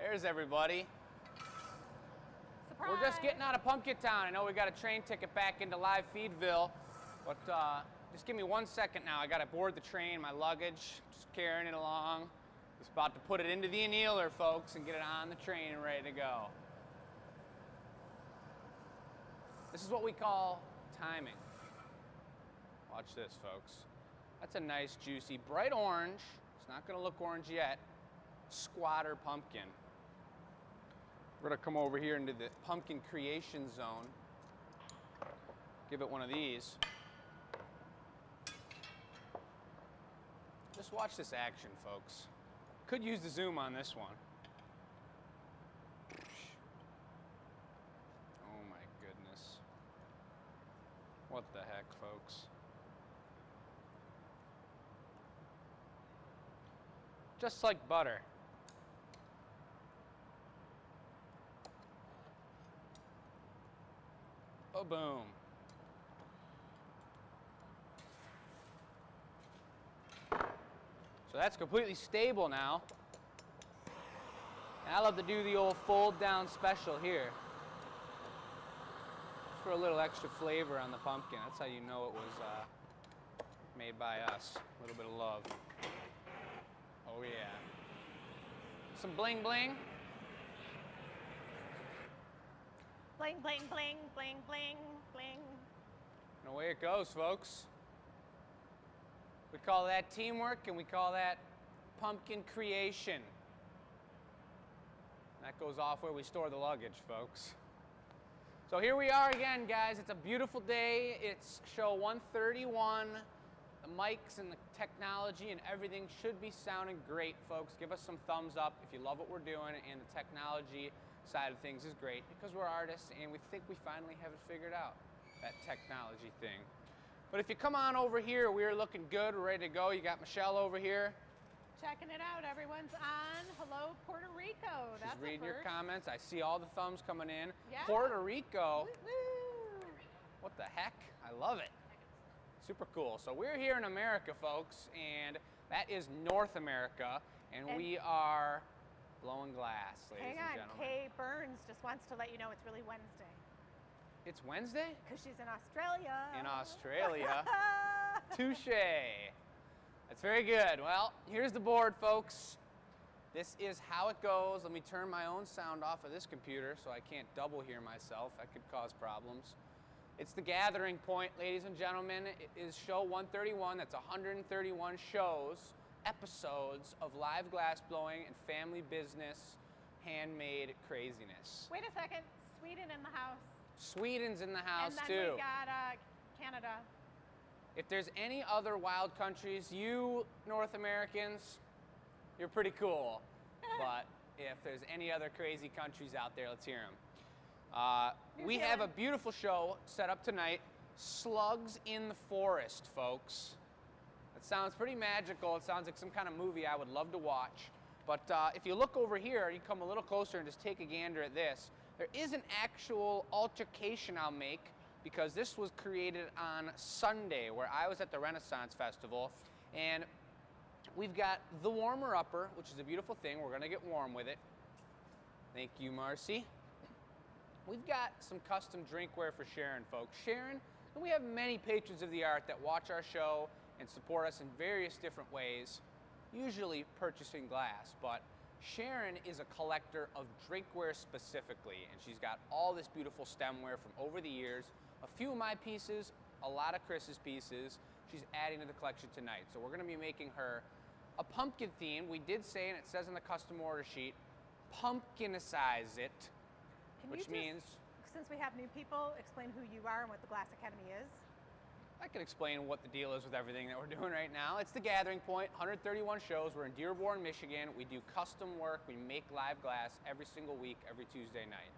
There's everybody. Surprise. We're just getting out of Pumpkin Town. I know we got a train ticket back into Live Feedville, but just give me 1 second now. I got to board the train, my luggage, just carrying it along. Just about to put it into the annealer, folks, and get it on the train and ready to go. This is what we call timing. Watch this, folks. That's a nice, juicy, bright orange. It's not going to look orange yet. Squatter pumpkin. We're going to come over here into the pumpkin creation zone. Give it one of these. Just watch this action, folks. Could use the zoom on this one. Oh my goodness. What the heck, folks? Just like butter. Oh, boom. So that's completely stable now. And I love to do the old fold down special here. Just for a little extra flavor on the pumpkin. That's how you know it was made by us. A little bit of love. Oh yeah. Some bling bling. Bling, bling, bling, bling, bling, bling. And away it goes, folks. We call that teamwork, and we call that pumpkin creation. That goes off where we store the luggage, folks. So here we are again, guys. It's a beautiful day. It's show 131. The mics and the technology and everything should be sounding great, folks. Give us some thumbs up if you love what we're doing, and the technology side of things is great because we're artists and we think we finally have it figured out, that technology thing. But if you come on over here, we're looking good, we're ready to go. You got Michelle over here. Checking it out. Everyone's on. Hello, Puerto Rico. She's reading your comments. I see all the thumbs coming in. Yeah. Puerto Rico. Woo-woo. What the heck? I love it. Super cool. So we're here in America, folks, and that is North America, and we are blowing glass, ladies and gentlemen. Hang on, Kay Burns just wants to let you know it's really Wednesday. It's Wednesday? Because she's in Australia. In Australia. Touche. That's very good. Well, here's the board, folks. This is how it goes. Let me turn my own sound off of this computer so I can't double hear myself. That could cause problems. It's the gathering point, ladies and gentlemen. It is show 131. That's 131 shows, episodes of live glass blowing and family business, handmade craziness. Wait a second. Sweden in the house. Sweden's in the house, and too. then we got Canada. If there's any other wild countries, you North Americans, you're pretty cool. But if there's any other crazy countries out there, let's hear them. We have a beautiful show set up tonight. Slugs in the Forest, folks. It sounds pretty magical. It sounds like some kind of movie I would love to watch. But if you look over here, you come a little closer and just take a gander at this. There is an actual altercation I'll make because this was created on Sunday where I was at the Renaissance Festival, and we've got the warmer upper, which is a beautiful thing. We're gonna get warm with it. Thank you, Marcy. We've got some custom drinkware for Sharon, folks. Sharon, and we have many patrons of the art that watch our show and support us in various different ways, usually purchasing glass, but Sharon is a collector of drinkware specifically, and she's got all this beautiful stemware from over the years. A few of my pieces, a lot of Chris's pieces, she's adding to the collection tonight. So we're gonna be making her a pumpkin theme. We did say, and it says on the custom order sheet, pumpkinicize it, which means, since we have new people, explain who you are and what the Glass Academy is. I can explain what the deal is with everything that we're doing right now. It's the gathering point, 131 shows. We're in Dearborn, Michigan. We do custom work. We make live glass every single week, every Tuesday night.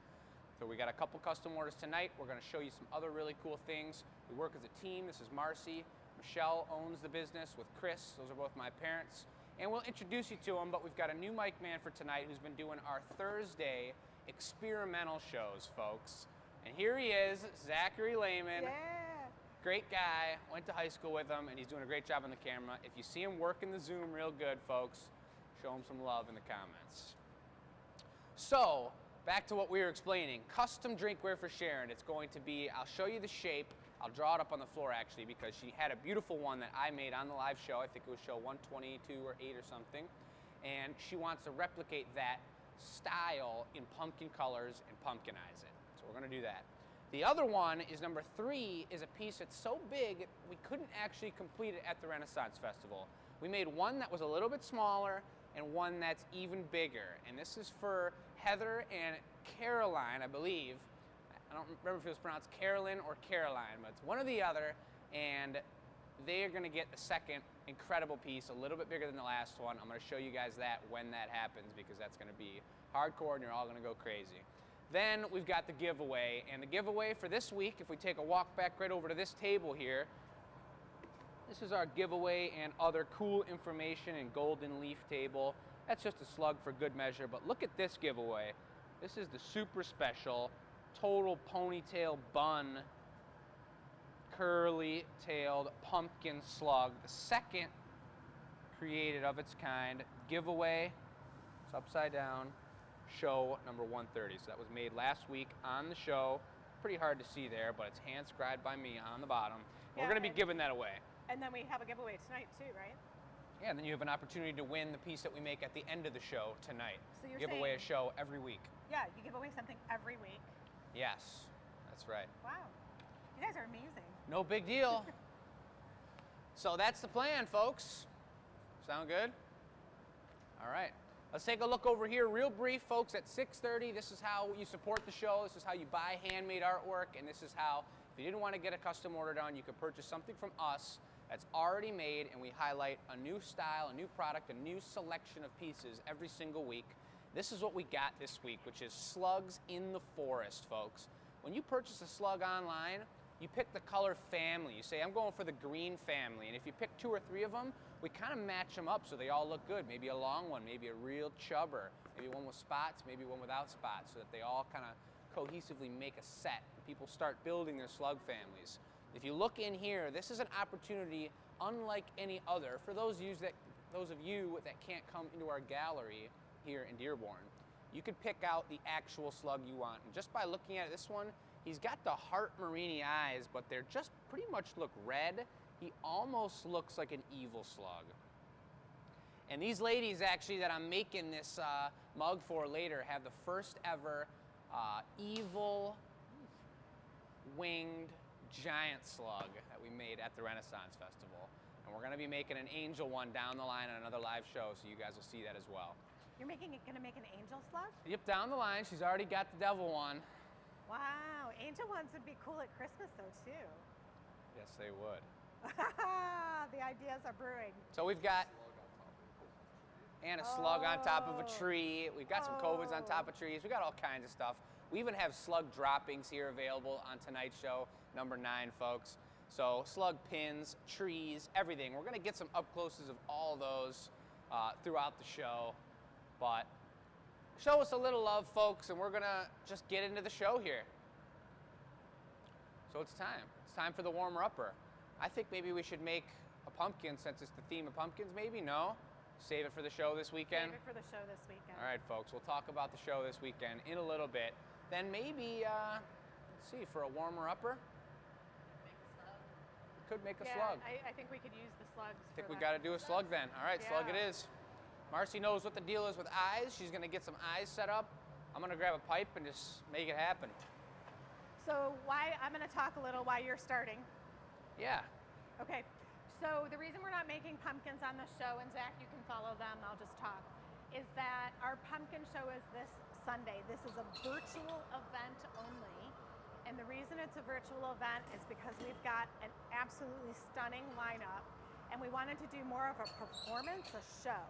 So we got a couple custom orders tonight. We're gonna show you some other really cool things. We work as a team. This is Marcy. Michelle owns the business with Chris. Those are both my parents. And we'll introduce you to them, but we've got a new mic man for tonight who's been doing our Thursday experimental shows, folks. And here he is, Zachary Lehman. Yeah. Great guy, went to high school with him, and he's doing a great job on the camera. If you see him working the Zoom real good, folks, show him some love in the comments. So, back to what we were explaining. Custom drinkware for Sharon. It's going to be, I'll show you the shape. I'll draw it up on the floor actually because she had a beautiful one that I made on the live show. I think it was show 122 or 8 or something. And she wants to replicate that style in pumpkin colors and pumpkinize it. So we're going to do that. The other one is number 3, is a piece that's so big we couldn't actually complete it at the Renaissance Festival. We made one that was a little bit smaller and one that's even bigger. And this is for Heather and Caroline, I believe. I don't remember if it was pronounced Carolyn or Caroline, but it's one or the other. And they are going to get the second incredible piece, a little bit bigger than the last one. I'm going to show you guys that when that happens because that's going to be hardcore and you're all going to go crazy. Then we've got the giveaway, and the giveaway for this week, if we take a walk back right over to this table here, this is our giveaway and other cool information and golden leaf table. That's just a slug for good measure, but look at this giveaway. This is the super special total ponytail bun curly-tailed pumpkin slug, the second created of its kind giveaway. It's upside down. Show number 130. So that was made last week on the show. Pretty hard to see there, but it's hand scribed by me on the bottom. Yeah, we're going to be giving that away. And then we have a giveaway tonight too, right? Yeah, and then you have an opportunity to win the piece that we make at the end of the show tonight. So you're give away a show every week. Yeah, you give away something every week. Yes, that's right. Wow, you guys are amazing. No big deal. So that's the plan, folks. Sound good? All right. Let's take a look over here real brief, folks. At 6:30, this is how you support the show. This is how you buy handmade artwork. And this is how, if you didn't want to get a custom order done, you could purchase something from us that's already made. And we highlight a new style, a new product, a new selection of pieces every single week. This is what we got this week, which is slugs in the forest, folks. When you purchase a slug online, you pick the color family. You say, I'm going for the green family. And if you pick 2 or 3 of them, we kind of match them up so they all look good. Maybe a long one, maybe a real chubber, maybe one with spots, maybe one without spots, so that they all kind of cohesively make a set. And people start building their slug families. If you look in here, this is an opportunity unlike any other for those of you that can't come into our gallery here in Dearborn. You could pick out the actual slug you want. And just by looking at this one, he's got the heart marini eyes, but they're just pretty much look red. He almost looks like an evil slug. And these ladies actually that I'm making this mug for later have the first ever evil winged giant slug that we made at the Renaissance Festival. And we're gonna be making an angel one down the line on another live show, so you guys will see that as well. You're gonna make an angel slug? Yep, down the line. She's already got the devil one. Wow, angel ones would be cool at Christmas though too. Yes, they would. The ideas are brewing. So we've got and a slug on top of a tree. We've got some covids on top of trees. We got all kinds of stuff. We even have slug droppings here available on tonight's show, number 9, folks. So slug pins, trees, everything. We're gonna get some up closes of all those throughout the show. But show us a little love, folks, and we're gonna just get into the show here. So it's time. It's time for the warmer-upper. I think maybe we should make a pumpkin since it's the theme of pumpkins, maybe? No? Save it for the show this weekend? Save it for the show this weekend. All right, folks, we'll talk about the show this weekend in a little bit. Then maybe, let's see, for a warmer-upper? We could make a slug. I think we could use the slugs. I think we got to do a slug then. All right, slug it is. Marcy knows what the deal is with eyes. She's going to get some eyes set up. I'm going to grab a pipe and just make it happen. So I'm going to talk a little why you're starting. Yeah. Okay. So the reason we're not making pumpkins on the show, and Zach, you can follow them, I'll just talk, is that our pumpkin show is this Sunday. This is a virtual event only. And the reason it's a virtual event is because we've got an absolutely stunning lineup, and we wanted to do more of a performance, a show.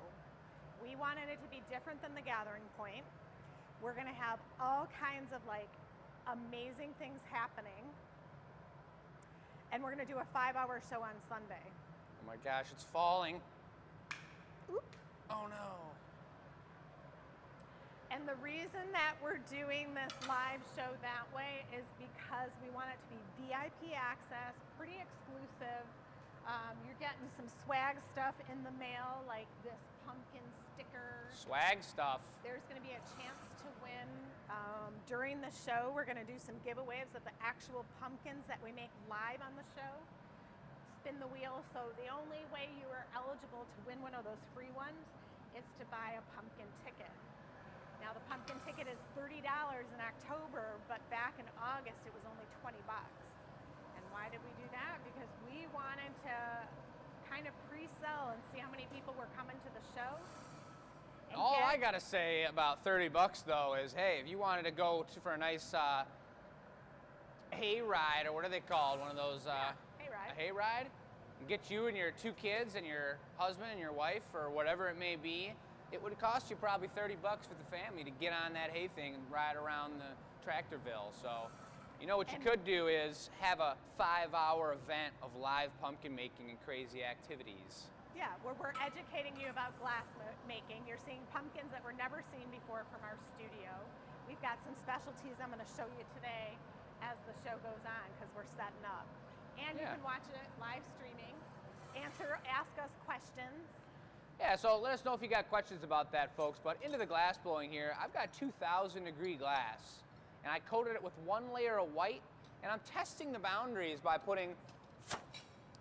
We wanted it to be different than the Gathering Point. We're gonna have all kinds of like amazing things happening. And we're gonna do a 5-hour show on Sunday. Oh my gosh, it's falling. Oop. Oh no. And the reason that we're doing this live show that way is because we want it to be VIP access, pretty exclusive. You're getting some swag stuff in the mail, like this pumpkin sticker. Swag stuff. There's going to be a chance to win during the show, we're going to do some giveaways of the actual pumpkins that we make live on the show. Spin the wheel. So the only way you are eligible to win one of those free ones is to buy a pumpkin ticket. Now the pumpkin ticket is $30 in October, but back in August it was only 20 bucks. And why did we do that? Because we wanted to kind of pre-sell and see how many people were coming to the show. All I gotta say about 30 bucks though is, hey, if you wanted to go for a nice hay ride, or what are they called? One of those hayride. A hayride, and get you and your 2 kids and your husband and your wife, or whatever it may be, it would cost you probably 30 bucks for the family to get on that hay thing and ride around the Tractorville. So, you know what you could do is have a 5-hour event of live pumpkin making and crazy activities. Yeah, where we're educating you about glass making. You're seeing pumpkins that were never seen before from our studio. We've got some specialties I'm going to show you today as the show goes on, because we're setting up. And you can watch it live streaming, ask us questions. Yeah, so let us know if you got questions about that, folks. But into the glass blowing here, I've got 2,000 degree glass, and I coated it with 1 layer of white, and I'm testing the boundaries by putting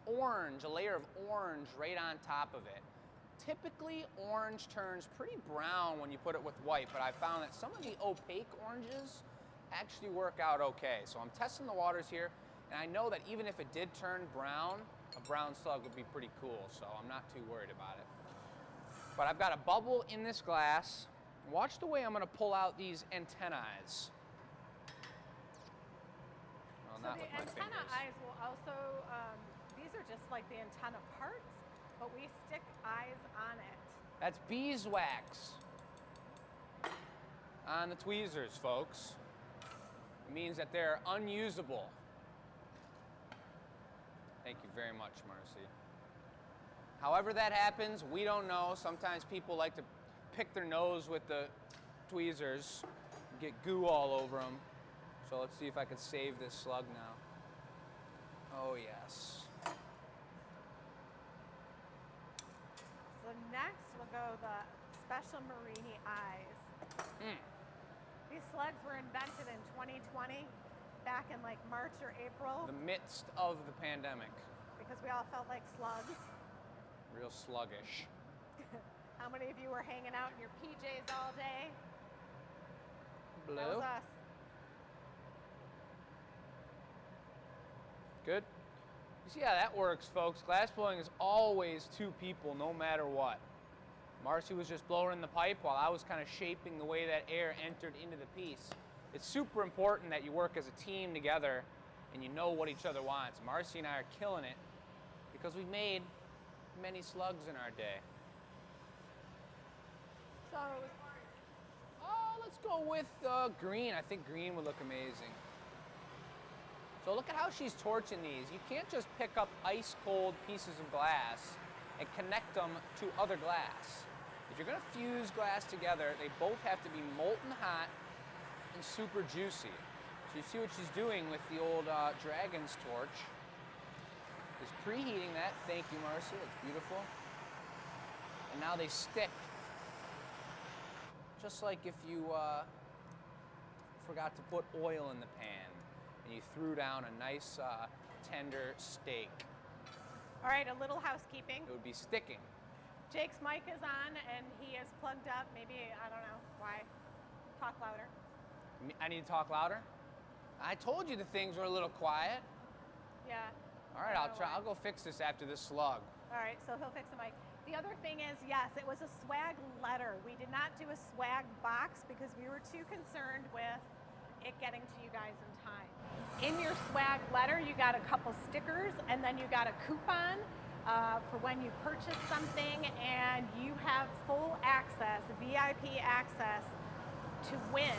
orange, a layer of orange right on top of it. Typically, orange turns pretty brown when you put it with white, but I found that some of the opaque oranges actually work out okay. So I'm testing the waters here, and I know that even if it did turn brown, a brown slug would be pretty cool, so I'm not too worried about it. But I've got a bubble in this glass. Watch the way I'm going to pull out these antennae. Well, not with my fingers. The antenna eyes will also, these are just like the antenna parts, but we stick eyes on it. That's beeswax on the tweezers, folks. It means that they're unusable. Thank you very much, Marcy. However that happens, we don't know. Sometimes people like to pick their nose with the tweezers, get goo all over them. So let's see if I can save this slug now. Oh yes. So next we'll go the special Marini eyes. These slugs were invented in 2020, back in like March or April. The midst of the pandemic. Because we all felt like slugs. Real sluggish. How many of you were hanging out in your PJs all day? Blue. That was us. Good. You see how that works, folks? Glass blowing is always 2 people, no matter what. Marcy was just blowing the pipe while I was kind of shaping the way that air entered into the piece. It's super important that you work as a team together and you know what each other wants. Marcy and I are killing it because we've made many slugs in our day. So, let's go with green. I think green would look amazing. So look at how she's torching these. You can't just pick up ice cold pieces of glass and connect them to other glass. If you're going to fuse glass together, they both have to be molten hot and super juicy. So you see what she's doing with the old dragon's torch. Is preheating that. Thank you, Marcy. That's beautiful. And now they stick. Just like if you forgot to put oil in the pan and you threw down a nice tender steak. all right, a little housekeeping. It would be sticking. Jake's mic is on and he is plugged up. Maybe, I don't know why. Talk louder. I need to talk louder? I told you the things were a little quiet. Yeah. All right, I'll try. I'll go fix this after this slug. All right, so he'll fix the mic. The other thing is, yes, it was a swag letter. We did not do a swag box because we were too concerned with it getting to you guys in time. In your swag letter, you got a couple stickers and then you got a coupon for when you purchase something, and you have full access, VIP access, to win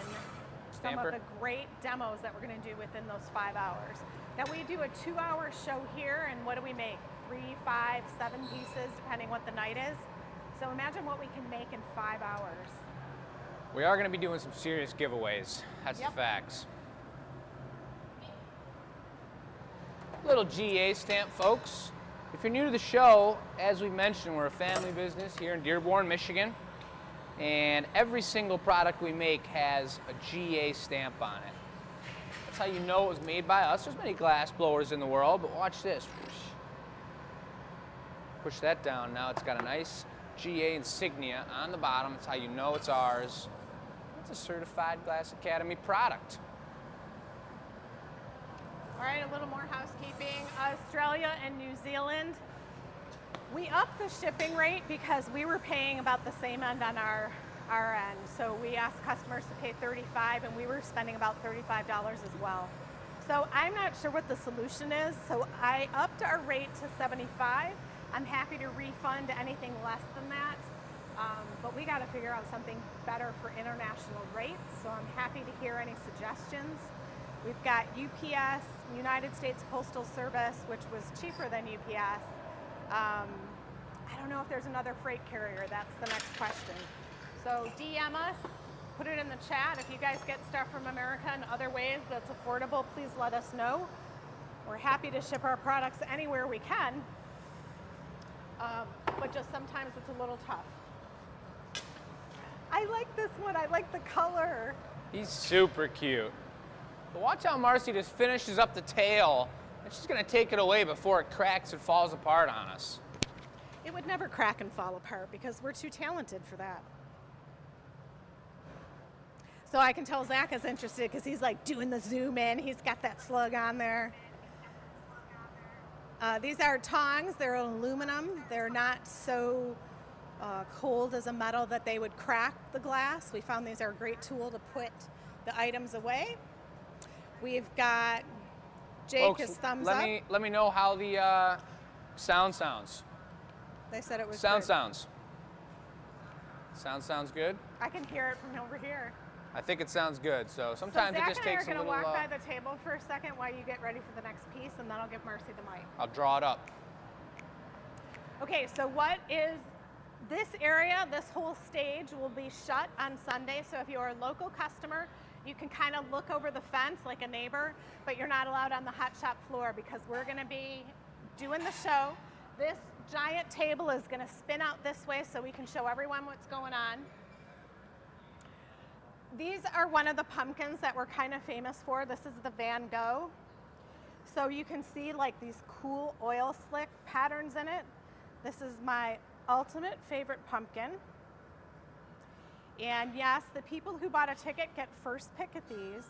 some of the great demos that we're going to do within those 5 hours. Now we do a 2-hour show here, and what do we make? 3, 5, 7 pieces, depending what the night is. So imagine what we can make in 5 hours. We are going to be doing some serious giveaways. That's the facts. Little GA stamp, folks. If you're new to the show, as we mentioned, we're a family business here in Dearborn, Michigan. And every single product we make has a GA stamp on it. That's how you know it was made by us. There's many glass blowers in the world, but watch this. Push that down. Now it's got a nice GA insignia on the bottom. That's how you know it's ours. It's a certified Glass Academy product. All right, a little more housekeeping. Australia and New Zealand, we upped the shipping rate because we were paying about the same end on our end. So we asked customers to pay $35 and we were spending about $35 as well. So I'm not sure what the solution is. So I upped our rate to $75. I'm happy to refund anything less than that. But we got to figure out something better for international rates. So I'm happy to hear any suggestions. We've got UPS, United States Postal Service, which was cheaper than UPS. I don't know if there's another freight carrier. That's the next question. So DM us, put it in the chat. If you guys get stuff from America in other ways that's affordable, please let us know. We're happy to ship our products anywhere we can, but just sometimes it's a little tough. I like this one. I like the color. He's super cute. But watch how Marcy just finishes up the tail, and she's going to take it away before it cracks and falls apart on us. It would never crack and fall apart because we're too talented for that. So I can tell Zach is interested because he's like doing the zoom in. He's got that slug on there. These are tongs. They're aluminum. They're not so cold as a metal that they would crack the glass. We found these are a great tool to put the items away. We've got Jake, Folks, his thumbs up. Let me know how the sound sounds. They said it was sounds. good. Sounds good? I can hear it from over here. I think it sounds good. So sometimes so it just takes a little... Zach and I are going to walk by the table for a second while you get ready for the next piece, and then I'll give Marcy the mic. I'll draw it up. Okay, so what is this area, this whole stage will be shut on Sunday. So if you're a local customer, you can kind of look over the fence like a neighbor, but you're not allowed on the hot shop floor because we're going to be doing the show. This giant table is going to spin out this way so we can show everyone what's going on. These are one of the pumpkins that we're kind of famous for. This is the Van Gogh. So you can see like these cool oil slick patterns in it. This is my ultimate favorite pumpkin. And yes, the people who bought a ticket get first pick at these.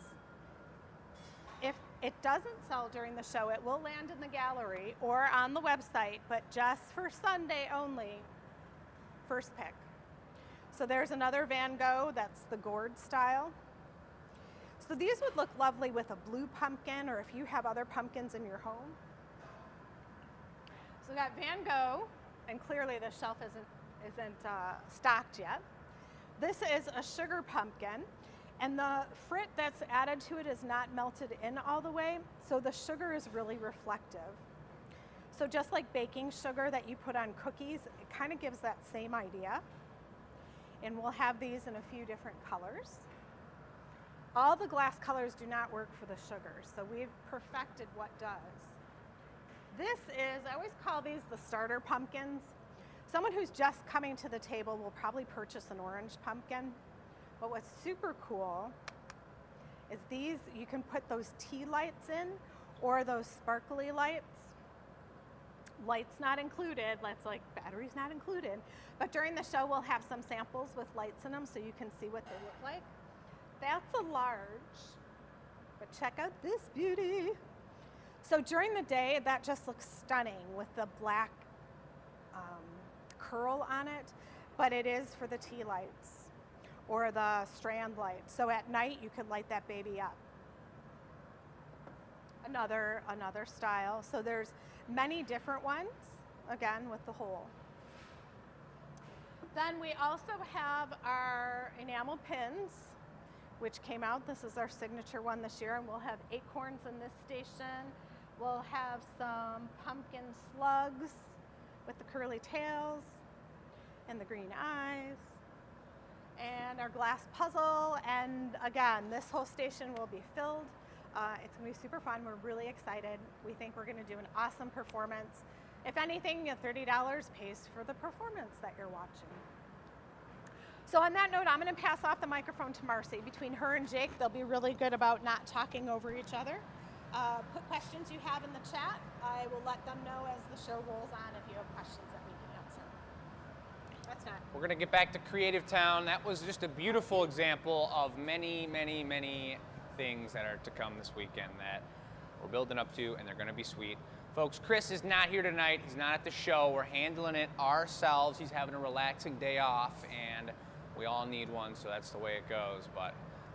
If it doesn't sell during the show, it will land in the gallery or on the website, but just for Sunday only, first pick. So there's another Van Gogh, that's the gourd style. So these would look lovely with a blue pumpkin or if you have other pumpkins in your home. So we got Van Gogh, and clearly the shelf isn't stocked yet. This is a sugar pumpkin, and the frit that's added to it is not melted in all the way, so the sugar is really reflective. So just like baking sugar that you put on cookies, it kind of gives that same idea. And we'll have these in a few different colors. All the glass colors do not work for the sugar, so we've perfected what does. This is, I always call these the starter pumpkins. Someone who's just coming to the table will probably purchase an orange pumpkin. But what's super cool is these, you can put those tea lights in or those sparkly lights. Lights not included, that's like batteries not included. But during the show, we'll have some samples with lights in them so you can see what they look like. That's a large, but check out this beauty. So during the day, that just looks stunning with the black curl on it, but it is for the tea lights or the strand lights. So at night, you could light that baby up. Another style. So there's many different ones, again, with the hole. Then we also have our Enamel Pins, which came out. This is our signature one this year, and we'll have acorns in this station. We'll have some pumpkin slugs with the curly tails and the green eyes, and our glass puzzle. And again, this whole station will be filled. It's gonna be super fun. We're really excited. We think we're gonna do an awesome performance. If anything, $30 pays for the performance that you're watching. So on that note, I'm going to pass off the microphone to Marcy. Between her and Jake, they'll be really good about not talking over each other. Put questions you have in the chat. I will let them know as the show rolls on if you have questions that we can answer. That's not. We're going to get back to Creative Town. That was just a beautiful example of many, many, many things that are to come this weekend that we're building up to, and they're going to be sweet. Folks, Chris is not here tonight. He's not at the show. We're handling it ourselves. He's having a relaxing day off, and we all need one, so that's the way it goes. But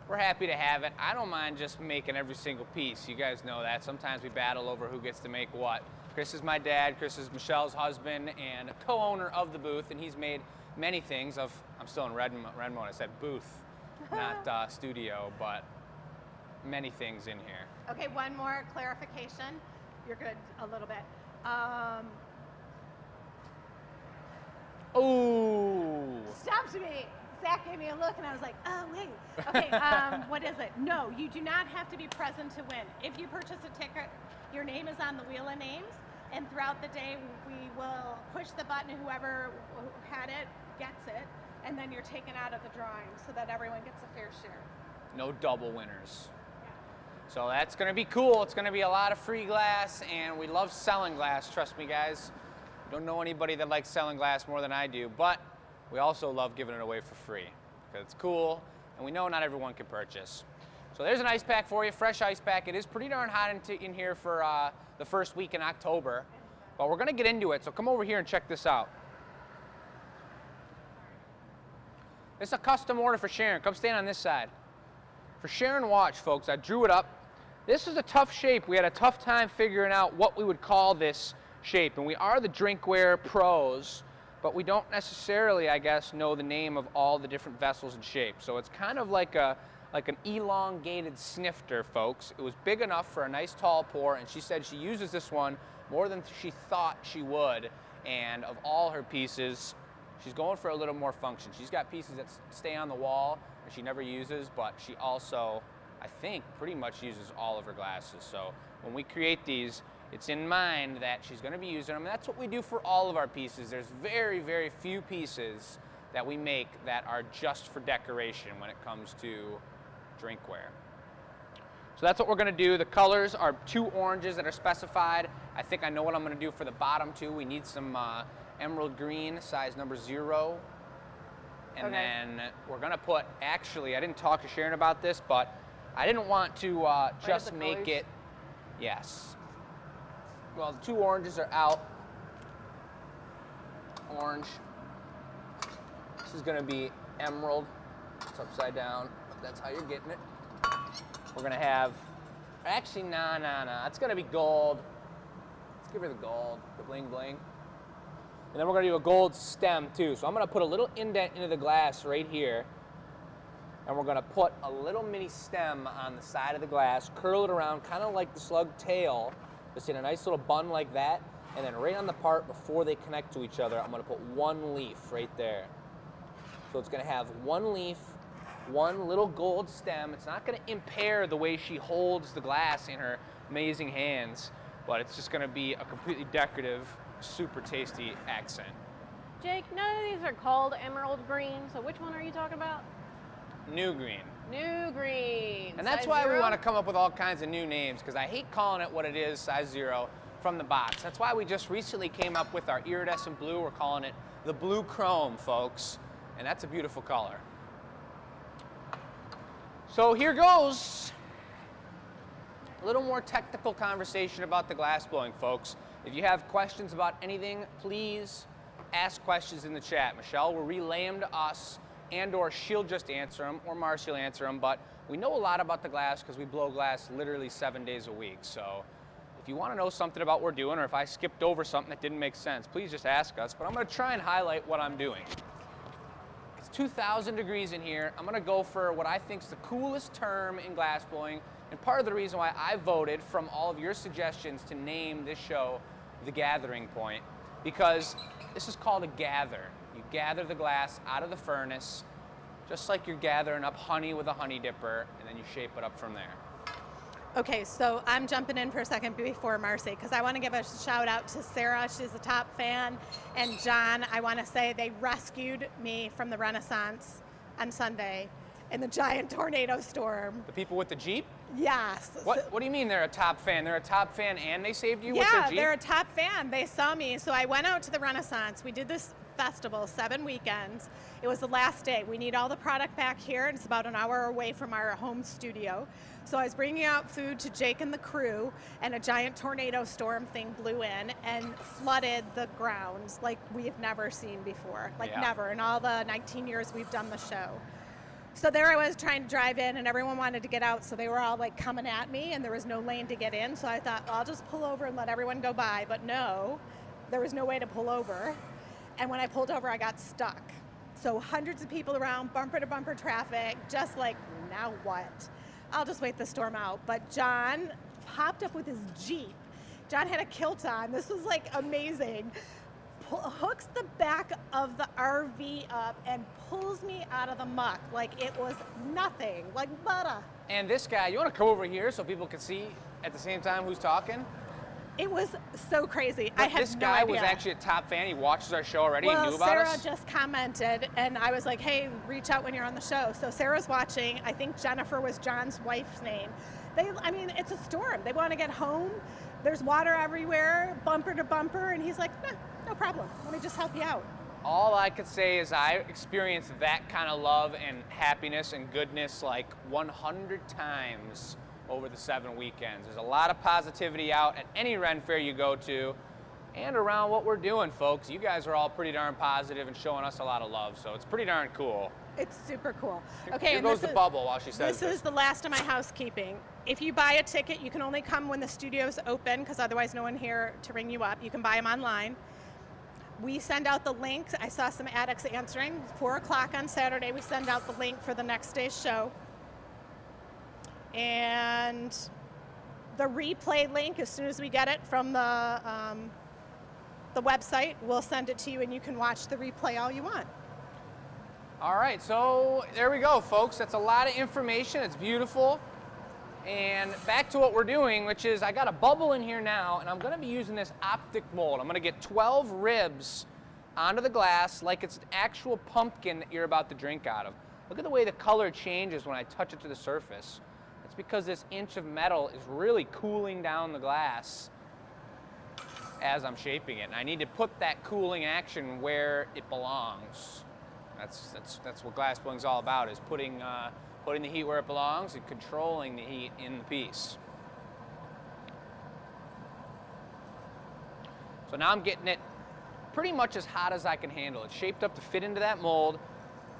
we're happy to have it. I don't mind just making every single piece. You guys know that. Sometimes we battle over who gets to make what. Chris is my dad. Chris is Michelle's husband and co-owner of the booth, and he's made many things. I'm still in red mode. I said booth, not studio, but many things in here. Okay, one more clarification. You're good a little bit. Oh! Stopped me. Zach gave me a look and I was like, oh wait. Okay, what is it? No, you do not have to be present to win. If you purchase a ticket, your name is on the wheel of names, and throughout the day we will push the button and whoever had it gets it, and then you're taken out of the drawing so that everyone gets a fair share. No double winners. So that's going to be cool. It's going to be a lot of free glass, and we love selling glass. Trust me, guys. Don't know anybody that likes selling glass more than I do, but we also love giving it away for free because it's cool, and we know not everyone can purchase. So there's an ice pack for you, fresh ice pack. It is pretty darn hot in here for the first week in October, but we're going to get into it, so come over here and check this out. This is a custom order for Sharon. Come stand on this side. For Sharon Watch, folks, I drew it up. This is a tough shape. We had a tough time figuring out what we would call this shape, and we are the drinkware pros, but we don't necessarily, I guess, know the name of all the different vessels and shapes. So it's kind of like an elongated snifter, folks. It was big enough for a nice tall pour, and she said she uses this one more than she thought she would, and of all her pieces, she's going for a little more function. She's got pieces that stay on the wall and she never uses, but she also, I think, pretty much uses all of her glasses. So when we create these, it's in mind that she's going to be using them. And that's what we do for all of our pieces. There's very, very few pieces that we make that are just for decoration when it comes to drinkware. So that's what we're going to do. The colors are 2 oranges that are specified. I think I know what I'm going to do for the bottom 2. We need some emerald green, size number 0. And then we're going to put, actually, I didn't talk to Sharon about this, but I didn't want to just make it, yes. Well, the 2 oranges are out. Orange. This is going to be emerald. It's upside down, but that's how you're getting it. We're going to have, actually, nah. It's going to be gold. Let's give her the gold, the bling bling. And then we're going to do a gold stem too. So I'm going to put a little indent into the glass right here. And we're going to put a little mini stem on the side of the glass, curl it around kind of like the slug tail, just in a nice little bun like that. And then right on the part before they connect to each other, I'm going to put 1 leaf right there. So it's going to have 1 leaf, 1 little gold stem. It's not going to impair the way she holds the glass in her amazing hands, but it's just going to be a completely decorative, super tasty accent. Jake, none of these are called emerald green, so which one are you talking about? New green. New green. And that's size why 0? we want to come up with all kinds of new names, because I hate calling it what it is, size 0, from the box. That's why we just recently came up with our iridescent blue. We're calling it the blue chrome, folks. And that's a beautiful color. So here goes. A little more technical conversation about the glass blowing, folks. If you have questions about anything, please ask questions in the chat. Michelle will relay them to us, and or she'll just answer them, or Marcy will answer them. But we know a lot about the glass because we blow glass literally 7 days a week. So if you want to know something about what we're doing, or if I skipped over something that didn't make sense, please just ask us. But I'm going to try and highlight what I'm doing. It's 2,000 degrees in here. I'm going to go for what I think is the coolest term in glass blowing. And part of the reason why I voted from all of your suggestions to name this show The Gathering Point, because this is called a gather. You gather the glass out of the furnace, just like you're gathering up honey with a honey dipper, and then you shape it up from there. Okay, so I'm jumping in for a second before Marcy, because I want to give a shout out to Sarah. She's a top fan. And John, I want to say they rescued me from the Renaissance on Sunday in the giant tornado storm. The people with the Jeep? Yes. What do you mean they're a top fan? They're a top fan and they saved you with their Yeah, Jeep? they're a top fan. They saw me. So I went out to the Renaissance. We did this festival, 7 weekends. It was the last day. We need all the product back here, and it's about an hour away from our home studio. So I was bringing out food to Jake and the crew, and a giant tornado storm thing blew in and flooded the grounds like we've never seen before. Like never in all the 19 years we've done the show. So there I was trying to drive in, and everyone wanted to get out, so they were all like coming at me, and there was no lane to get in. So I thought, well, I'll just pull over and let everyone go by. But no, there was no way to pull over. And when I pulled over, I got stuck. So hundreds of people around, bumper to bumper traffic, just like, now what? I'll just wait the storm out. But John popped up with his Jeep. John had a kilt on. This was like amazing. Hooks the back of the RV up and pulls me out of the muck like it was nothing, like butter. And this guy, you want to come over here so people can see at the same time who's talking? It was so crazy. But I had this no guy idea. was actually a top fan. He watches our show already. Well, He knew about Sarah us. just commented, and I was like, hey, reach out when you're on the show. So Sarah's watching. I think Jennifer was John's wife's name. I mean, it's a storm. They want to get home. There's water everywhere, bumper to bumper, and he's like, no problem. Let me just help you out. All I could say is I experienced that kind of love and happiness and goodness like 100 times over the 7 weekends. There's a lot of positivity out at any Ren Fair you go to and around what we're doing, folks. You guys are all pretty darn positive and showing us a lot of love, so it's pretty darn cool. It's super cool. Here goes the bubble while she says this. This is the last of my housekeeping. If you buy a ticket, you can only come when the studio's open because otherwise no one here to ring you up. You can buy them online. We send out the link. I saw some addicts answering. 4 o'clock on Saturday, we send out the link for the next day's show. And the replay link, as soon as we get it from the website, we'll send it to you and you can watch the replay all you want. All right, so there we go, folks. That's a lot of information. It's beautiful. And back to what we're doing, which is I got a bubble in here now, and I'm going to be using this optic mold. I'm going to get 12 ribs onto the glass like it's an actual pumpkin that you're about to drink out of. Look at the way the color changes when I touch it to the surface. It's because this inch of metal is really cooling down the glass as I'm shaping it. And I need to put that cooling action where it belongs. That's what glassblowing is all about, is putting the heat where it belongs and controlling the heat in the piece. So now I'm getting it pretty much as hot as I can handle. It's shaped up to fit into that mold.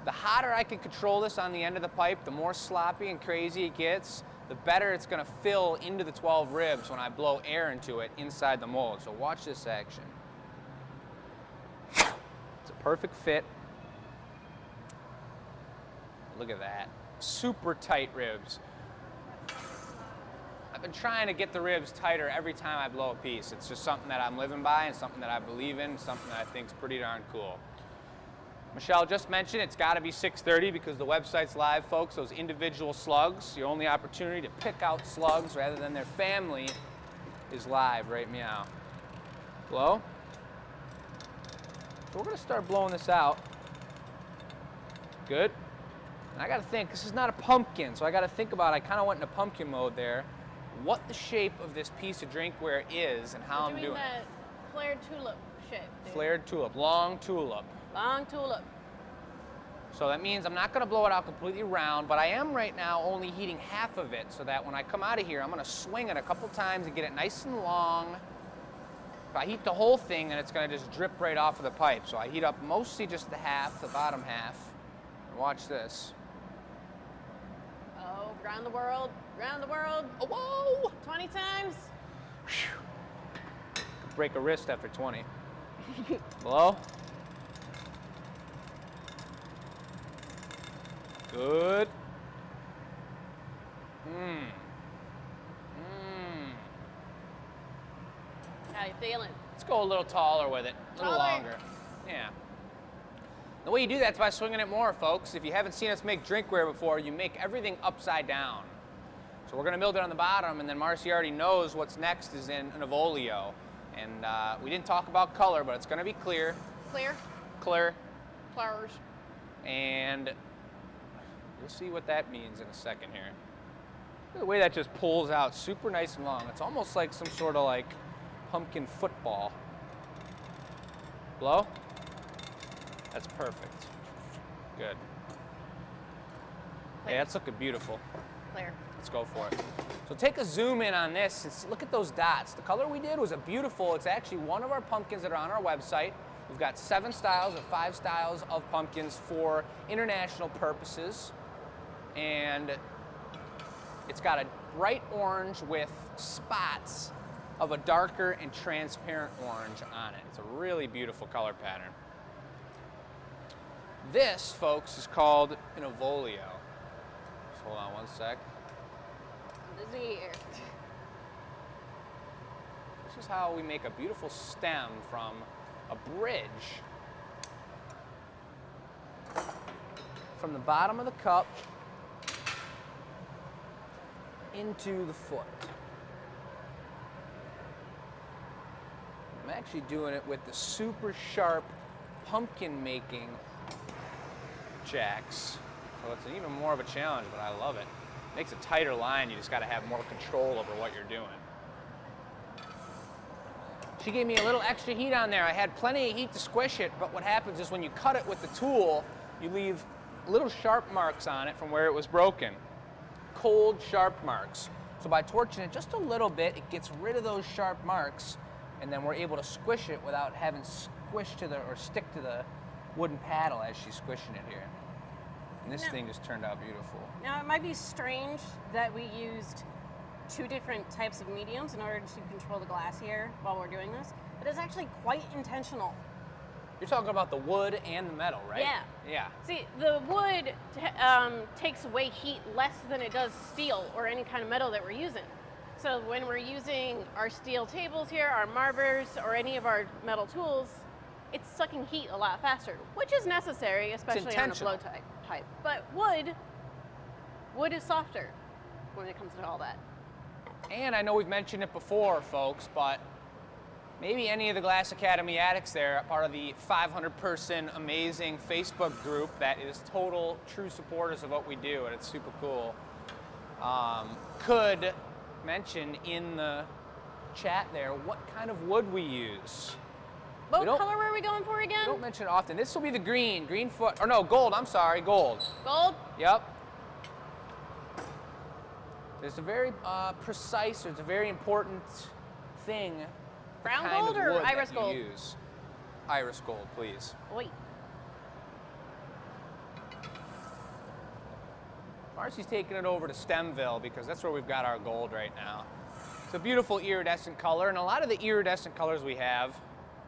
The hotter I can control this on the end of the pipe, the more sloppy and crazy it gets, the better it's going to fill into the 12 ribs when I blow air into it inside the mold. So watch this action. It's a perfect fit. Look at that. Super tight ribs. I've been trying to get the ribs tighter every time I blow a piece. It's just something that I'm living by and something that I believe in, something that I think is pretty darn cool. Michelle just mentioned it's got to be 6:30 because the website's live, folks. Those individual slugs, your only opportunity to pick out slugs rather than their family is live, right? Meow. Blow. So we're going to start blowing this out. Good. And I got to think, this is not a pumpkin, so I got to think about, I kind of went into pumpkin mode there, what the shape of this piece of drinkware is and how I'm doing that it. Flared tulip shape, dude. Flared tulip, long tulip. Long tulip. So that means I'm not going to blow it out completely round, but I am right now only heating half of it so that when I come out of here, I'm going to swing it a couple times and get it nice and long. If I heat the whole thing, then it's going to just drip right off of the pipe. So I heat up mostly just the half, the bottom half. And watch this. Oh, round the world, round the world. Oh, whoa! 20 times. Break a wrist after 20. Blow. Good. How you feeling? Let's go a little taller with it, a little longer. Yeah. The way you do that is by swinging it more, folks. If you haven't seen us make drinkware before, you make everything upside down. So we're going to build it on the bottom, and then Marcy already knows what's next is in an Avolio. And we didn't talk about color, but it's going to be clear. Clear? Clear. Flowers. And You'll see what that means in a second here. Look at the way that just pulls out super nice and long. It's almost like some sort of like pumpkin football. Blow? That's perfect. Good. Clear. Yeah, that's looking beautiful. Clear. Let's go for it. So take a zoom in on this and look at those dots. The color we did was a beautiful, it's actually one of our pumpkins that are on our website. We've got 7 styles or 5 styles of pumpkins for international purposes. And it's got a bright orange with spots of a darker and transparent orange on it. It's a really beautiful color pattern. This, folks, is called an Evolio. Just hold on one sec. This here. This is how we make a beautiful stem from a bridge. From the bottom of the cup into the foot. I'm actually doing it with the super sharp pumpkin making jacks. So it's even more of a challenge, but I love it. Makes a tighter line, you just gotta have more control over what you're doing. She gave me a little extra heat on there. I had plenty of heat to squish it, but what happens is when you cut it with the tool, you leave little sharp marks on it from where it was broken. Cold, sharp marks. So by torching it just a little bit, it gets rid of those sharp marks, and then we're able to squish it without having squish to the, or stick to the wooden paddle as she's squishing it here. And this thing just turned out beautiful. Now, it might be strange that we used 2 different types of mediums in order to control the glass here while we're doing this, but it's actually quite intentional. You're talking about the wood and the metal, right? Yeah. Yeah. See, the wood takes away heat less than it does steel or any kind of metal that we're using. So when we're using our steel tables here, our marbers, or any of our metal tools, it's sucking heat a lot faster, which is necessary, especially on a blow type. But wood is softer when it comes to all that. And I know we've mentioned it before, folks, but maybe any of the Glass Academy addicts there, part of the 500-person amazing Facebook group that is total true supporters of what we do, and it's super cool, could mention in the chat there what kind of wood we use. What color were we going for again? We don't mention it often. This will be the green foot, or no, gold, I'm sorry, gold. Gold? Yep. There's a very precise, there's a very important thing. Brown gold or iris gold? Use. Iris gold, please. Wait. Marcy's taking it over to Stemville because that's where we've got our gold right now. It's a beautiful iridescent color, and a lot of the iridescent colors we have,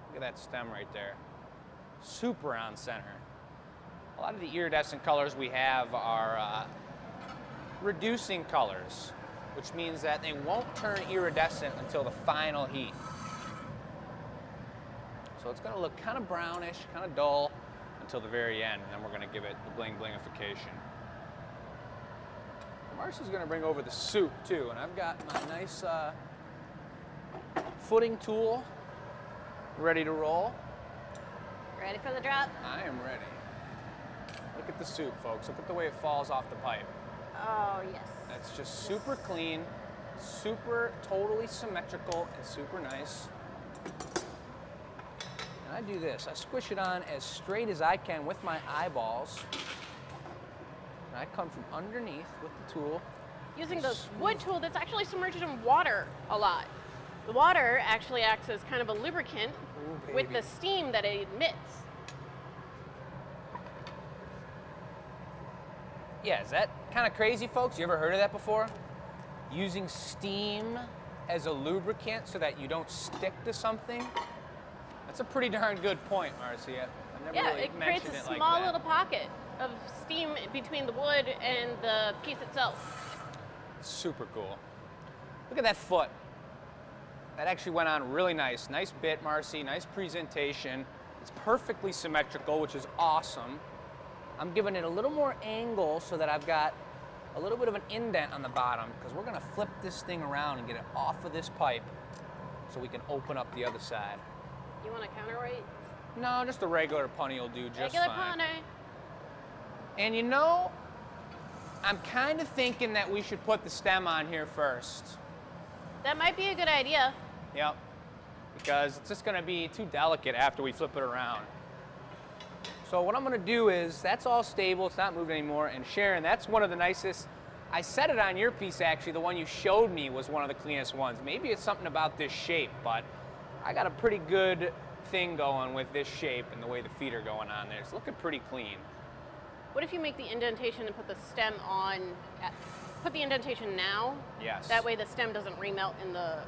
look at that stem right there, super on center. A lot of the iridescent colors we have are reducing colors, which means that they won't turn iridescent until the final heat. So it's gonna look kind of brownish, kind of dull until the very end, and then we're gonna give it the bling blingification. Marcy's gonna bring over the soup too, and I've got my nice footing tool ready to roll. Ready for the drop? I am ready. Look at the soup, folks. Look at the way it falls off the pipe. Oh, yes. That's just super clean, super totally symmetrical, and super nice. And I do this. I squish it on as straight as I can with my eyeballs. And I come from underneath with the tool. Using the wood tool that's actually submerged in water a lot. The water actually acts as kind of a lubricant with the steam that it emits. Yeah, is that kind of crazy, folks? You ever heard of that before? Using steam as a lubricant so that you don't stick to something? That's a pretty darn good point, Marcy. I've never really it creates mentioned a it small like that. little pocket of steam between the wood and the piece itself. Super cool. Look at that foot. That actually went on really nice. Nice bit, Marcy. Nice presentation. It's perfectly symmetrical, which is awesome. I'm giving it a little more angle so that I've got a little bit of an indent on the bottom because we're going to flip this thing around and get it off of this pipe so we can open up the other side. You want a counterweight? No, just a regular punny will do just Regular fine. punny. And you know, I'm kind of thinking that we should put the stem on here first. That might be a good idea. Yep, because it's just going to be too delicate after we flip it around. So what I'm going to do is, that's all stable, it's not moving anymore, and Sharon, that's one of the nicest. I set it on your piece actually, the one you showed me was one of the cleanest ones. Maybe it's something about this shape, but I got a pretty good thing going with this shape and the way the feet are going on there. It's looking pretty clean. What if you make the indentation and put the stem on, put the indentation now? Yes. That way the stem doesn't remelt in the...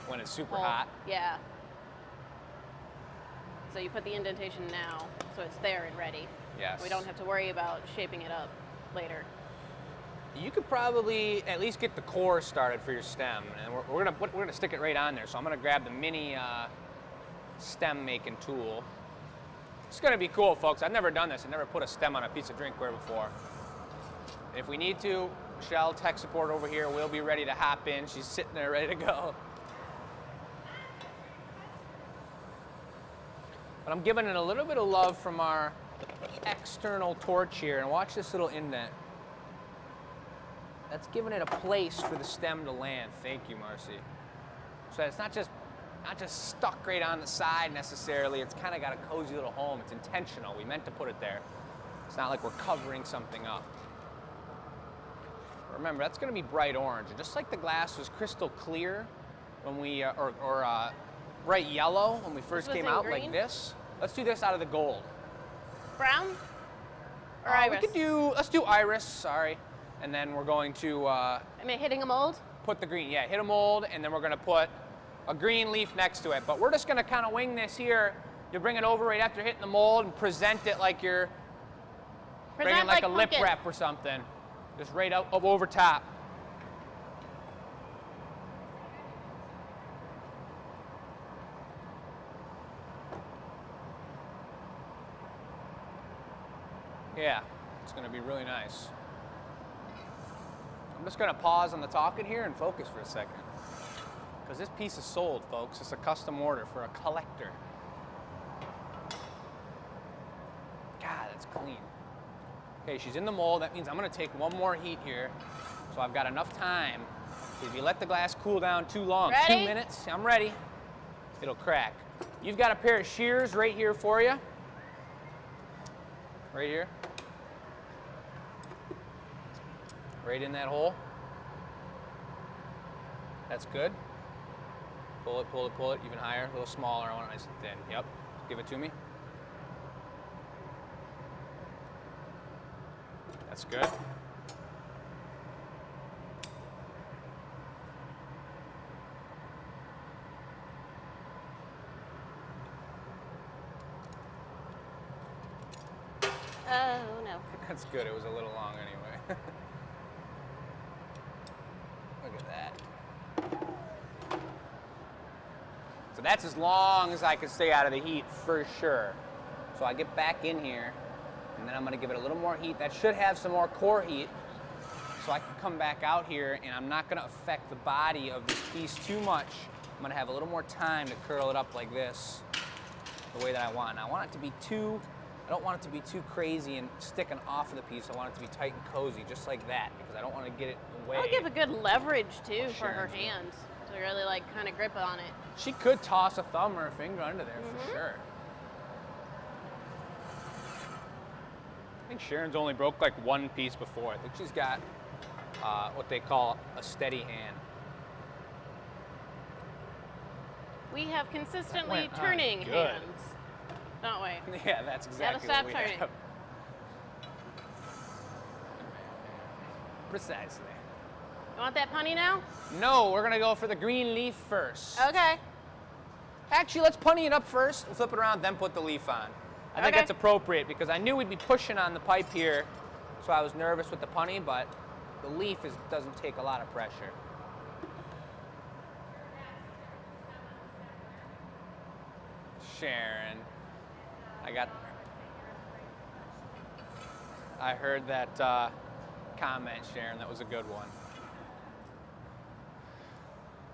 When it's super mold. hot? Yeah. So you put the indentation now, so it's there and ready. Yes. We don't have to worry about shaping it up later. You could probably at least get the core started for your stem, and we're gonna stick it right on there. So I'm gonna grab the mini stem making tool. It's gonna be cool, folks. I've never done this. I've never put a stem on a piece of drinkware before. If we need to, Michelle, tech support over here, will be ready to hop in. She's sitting there ready to go. But I'm giving it a little bit of love from our external torch here, and watch this little indent. That's giving it a place for the stem to land. Thank you, Marcy. So it's not just stuck right on the side necessarily. It's kind of got a cozy little home. It's intentional. We meant to put it there. It's not like we're covering something up. Remember, that's going to be bright orange. And just like the glass was crystal clear when we, bright yellow when we first came out like this. Let's do this out of the gold. Brown or iris? Let's do iris, sorry. And then we're going to... I mean, hitting a mold? Put the green, yeah, hit a mold, and then we're gonna put a green leaf next to it. But we're just gonna kind of wing this here. You'll bring it over right after hitting the mold and present it like you're bringing like a lip wrap or something. Just right up over top. Yeah, it's gonna be really nice. I'm just gonna pause on the talking here and focus for a second. Because this piece is sold, folks. It's a custom order for a collector. God, that's clean. Okay, she's in the mold. That means I'm gonna take one more heat here. So I've got enough time. If you let the glass cool down too long, ready? 2 minutes, I'm ready. It'll crack. You've got a pair of shears right here for you. Right here. Right in that hole. That's good. Pull it, pull it, pull it, even higher, a little smaller. I want it nice and thin. Yep, give it to me. That's good. Oh, no. That's good, it was a little long anyway. Look at that. So that's as long as I can stay out of the heat for sure. So I get back in here, and then I'm gonna give it a little more heat. That should have some more core heat, so I can come back out here, and I'm not gonna affect the body of this piece too much. I'm gonna have a little more time to curl it up like this, the way that I want. Now, I don't want it to be too crazy and sticking off of the piece. I want it to be tight and cozy, just like that, because I don't want to get it away. I'll give a good leverage too for Sure. her hands to really like kind of grip on it. She could toss a thumb or a finger under there for sure. I think Sharon's only broke like one piece before. I think she's got what they call a steady hand. We have consistently went on turning good. hands, don't we? Yeah, that's exactly stop what we turning. have. Precisely. You want that punny now? No, we're gonna go for the green leaf first. Okay. Actually, let's punny it up first. We'll flip it around, then put the leaf on. I think Okay. that's appropriate because I knew we'd be pushing on the pipe here, so I was nervous with the punny, but the leaf doesn't take a lot of pressure. Sharon, I heard that comment, Sharon. That was a good one.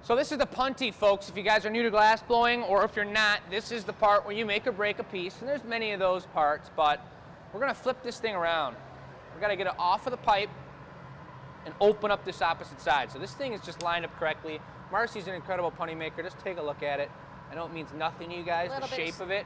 So this is the punty, folks. If you guys are new to glass blowing, or if you're not, this is the part where you make or break a piece. And there's many of those parts, but we're gonna flip this thing around. We're We gotta get it off of the pipe and open up this opposite side. So this thing is just lined up correctly. Marcy's an incredible punny maker. Just take a look at it. I know it means nothing to you guys, the shape of it,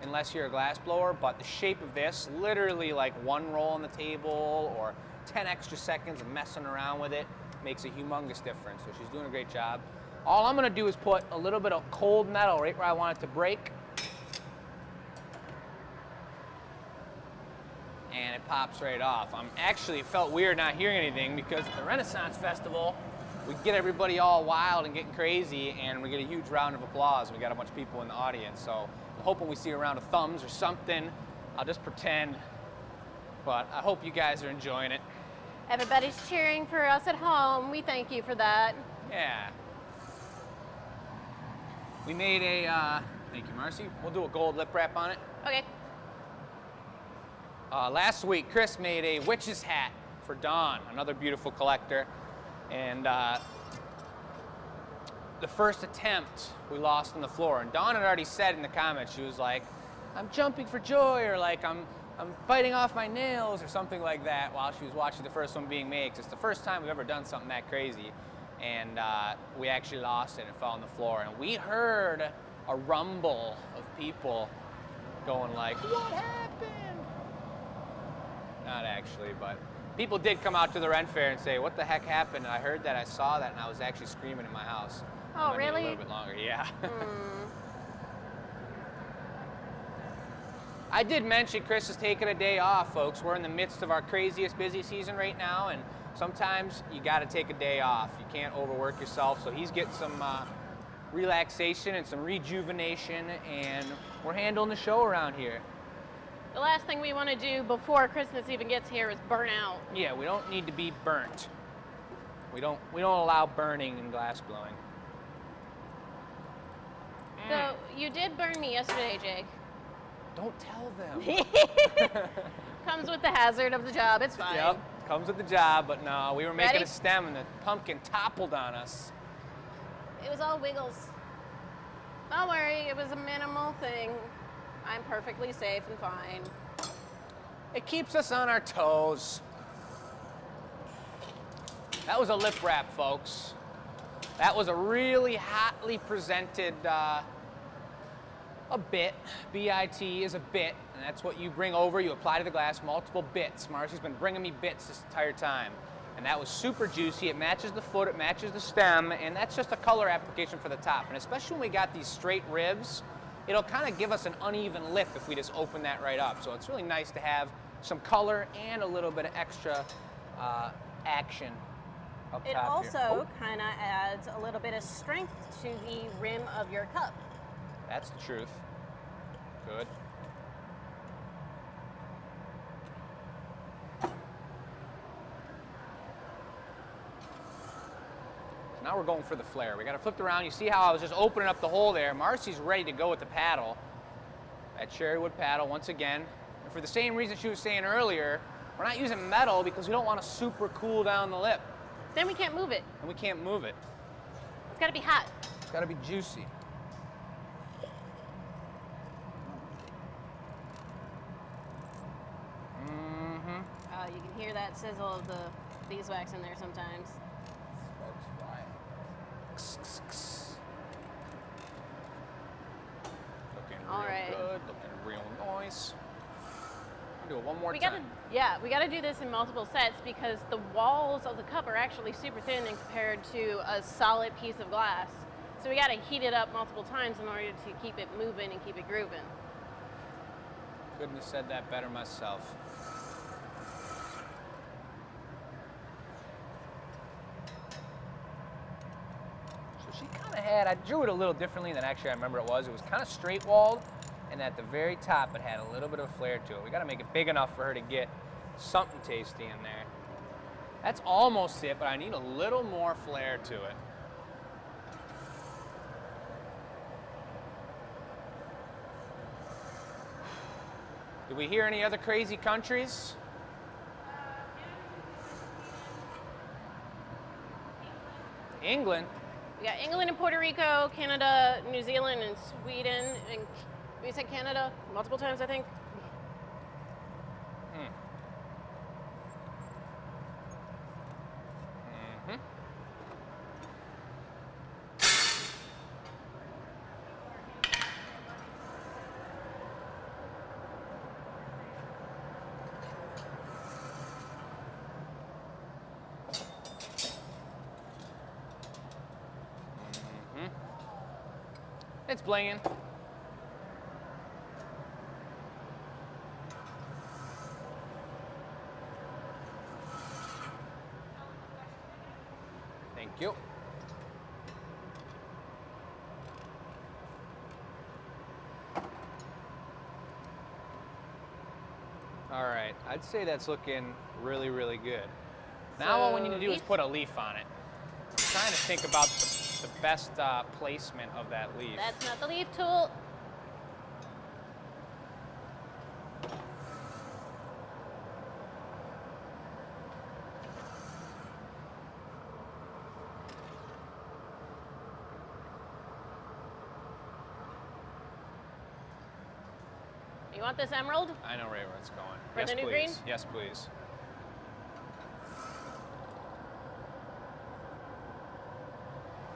unless you're a glass blower, but the shape of this, literally like one roll on the table or 10 extra seconds of messing around with it makes a humongous difference. So she's doing a great job. All I'm gonna do is put a little bit of cold metal right where I want it to break. And it pops right off. I'm actually felt weird not hearing anything because at the Renaissance Festival, we get everybody all wild and getting crazy, and we get a huge round of applause. We got a bunch of people in the audience, so I'm hoping we see a round of thumbs or something. I'll just pretend, but I hope you guys are enjoying it. Everybody's cheering for us at home. We thank you for that. Yeah. We made a, thank you, Marcy. We'll do a gold lip wrap on it. Okay. Last week, Chris made a witch's hat for Dawn, another beautiful collector. And the first attempt, we lost on the floor. And Dawn had already said in the comments, she was like, I'm jumping for joy, or like, I'm biting off my nails, or something like that, while she was watching the first one being made. 'Cause it's the first time we've ever done something that crazy. And we actually lost it and it fell on the floor. And we heard a rumble of people going like, what happened? Not actually, but people did come out to the Ren Fair and say, what the heck happened? And I heard that, I saw that, and I was actually screaming in my house. Oh, really? A little bit longer, yeah. I did mention Chris is taking a day off, folks. We're in the midst of our craziest busy season right now, and sometimes you got to take a day off. You can't overwork yourself, so he's getting some relaxation and some rejuvenation, and we're handling the show around here. The last thing we want to do before Christmas even gets here is burn out. Yeah, we don't need to be burnt. We don't allow burning in glass blowing. So you did burn me yesterday, Jake. Don't tell them. Comes with the hazard of the job. It's fine. Yep, comes with the job, but no, we were making Ready? a stem and the pumpkin toppled on us. It was all wiggles. Don't worry, it was a minimal thing. I'm perfectly safe and fine. It keeps us on our toes. That was a lip wrap, folks. That was a really hotly presented a bit. B-I-T is a bit, and that's what you bring over. You apply to the glass multiple bits. Marcy's been bringing me bits this entire time. And that was super juicy. It matches the foot, it matches the stem, and that's just a color application for the top. And especially when we got these straight ribs, it'll kind of give us an uneven lip if we just open that right up. So it's really nice to have some color and a little bit of extra action up top It here. also kind of adds a little bit of strength to the rim of your cup. That's the truth. Good. So now we're going for the flare. We got it flipped around. You see how I was just opening up the hole there. Marcy's ready to go with the paddle. That cherrywood paddle once again. And for the same reason she was saying earlier, we're not using metal because we don't want to super cool down the lip. Then we can't move it. And we can't move it. It's got to be hot. It's got to be juicy. You can hear that sizzle of the beeswax in there sometimes. Sparks flying. Looking real All right. good, looking real nice. I'll do it one more time. We gotta do this in multiple sets because the walls of the cup are actually super thin and compared to a solid piece of glass. So we gotta heat it up multiple times in order to keep it moving and keep it grooving. Couldn't have said that better myself. So she kind of had, I drew it a little differently than actually I remember it was. It was kind of straight walled, and at the very top it had a little bit of a flare to it. We got to make it big enough for her to get something tasty in there. That's almost it, but I need a little more flare to it. Did we hear any other crazy countries? England? We got England and Puerto Rico, Canada, New Zealand, and Sweden. And we said Canada multiple times, I think. It's blinging. Thank you. All right, I'd say that's looking really, really good. Now all we need to do is put a leaf on it. I'm trying to think about the best placement of that leaf. That's not the leaf tool. You want this emerald? I know right where it's going. For Yes, the new please. green? Yes, please.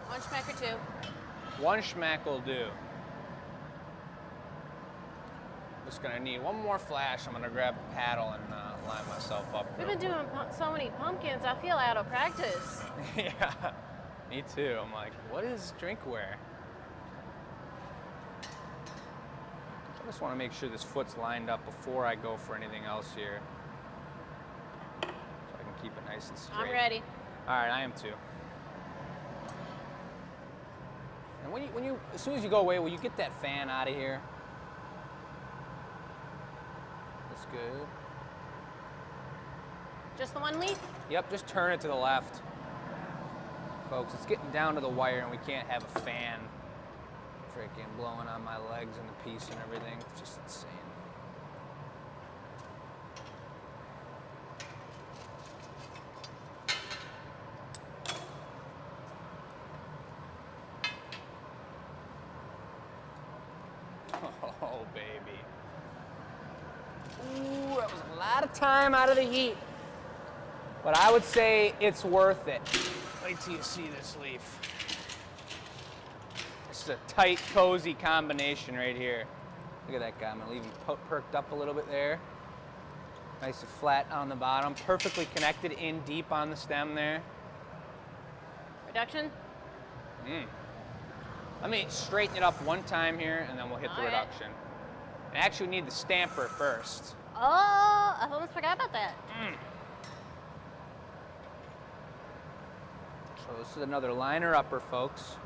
One schmack or two. One schmack will do. Just gonna need one more flash. I'm gonna grab a paddle and line myself up. We've real been doing so many pumpkins, I feel out of practice. quick. Yeah, me too. I'm like, what is drinkware? I just want to make sure this foot's lined up before I go for anything else here, so I can keep it nice and straight. I'm ready. All right, I am too. And when you, as soon as you go away, will you get that fan out of here? That's good. Just the one leaf? Yep, just turn it to the left. Folks, it's getting down to the wire and we can't have a fan freaking blowing on my legs and the piece and everything. It's just insane. Oh, baby. Ooh, that was a lot of time out of the heat. But I would say it's worth it. Wait till you see this leaf. This is a tight, cozy combination right here. Look at that guy. I'm gonna leave him perked up a little bit there. Nice and flat on the bottom. Perfectly connected in deep on the stem there. Reduction? Let me straighten it up one time here and then we'll hit the All right. reduction. And actually we need the stamper first. Oh, I almost forgot about that. So this is another liner upper, folks.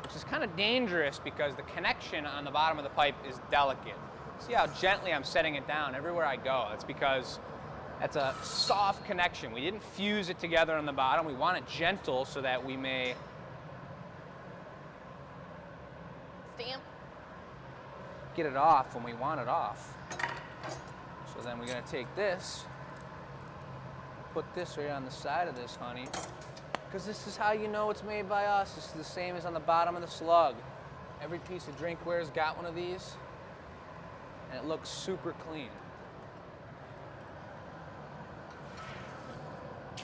Which is kind of dangerous because the connection on the bottom of the pipe is delicate. See how gently I'm setting it down everywhere I go. That's because that's a soft connection. We didn't fuse it together on the bottom. We want it gentle so that we may Stamp. get it off when we want it off. So then we're gonna take this, put this right on the side of this honey, because this is how you know it's made by us. This is the same as on the bottom of the Slug. Every piece of drinkware's got one of these, and it looks super clean.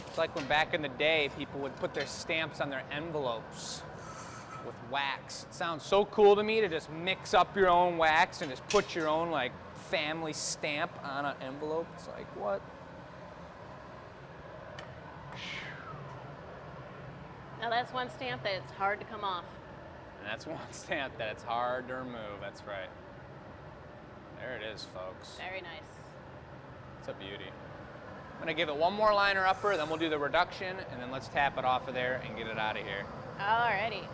It's like when back in the day, people would put their stamps on their envelopes with wax. It sounds so cool to me to just mix up your own wax and just put your own like family stamp on an envelope. It's like, what? Now that's one stamp that it's hard to come off. And that's one stamp that it's hard to remove. That's right. There it is, folks. Very nice. It's a beauty. I'm gonna give it one more liner upper, then we'll do the reduction, and then let's tap it off of there and get it out of here. Alrighty.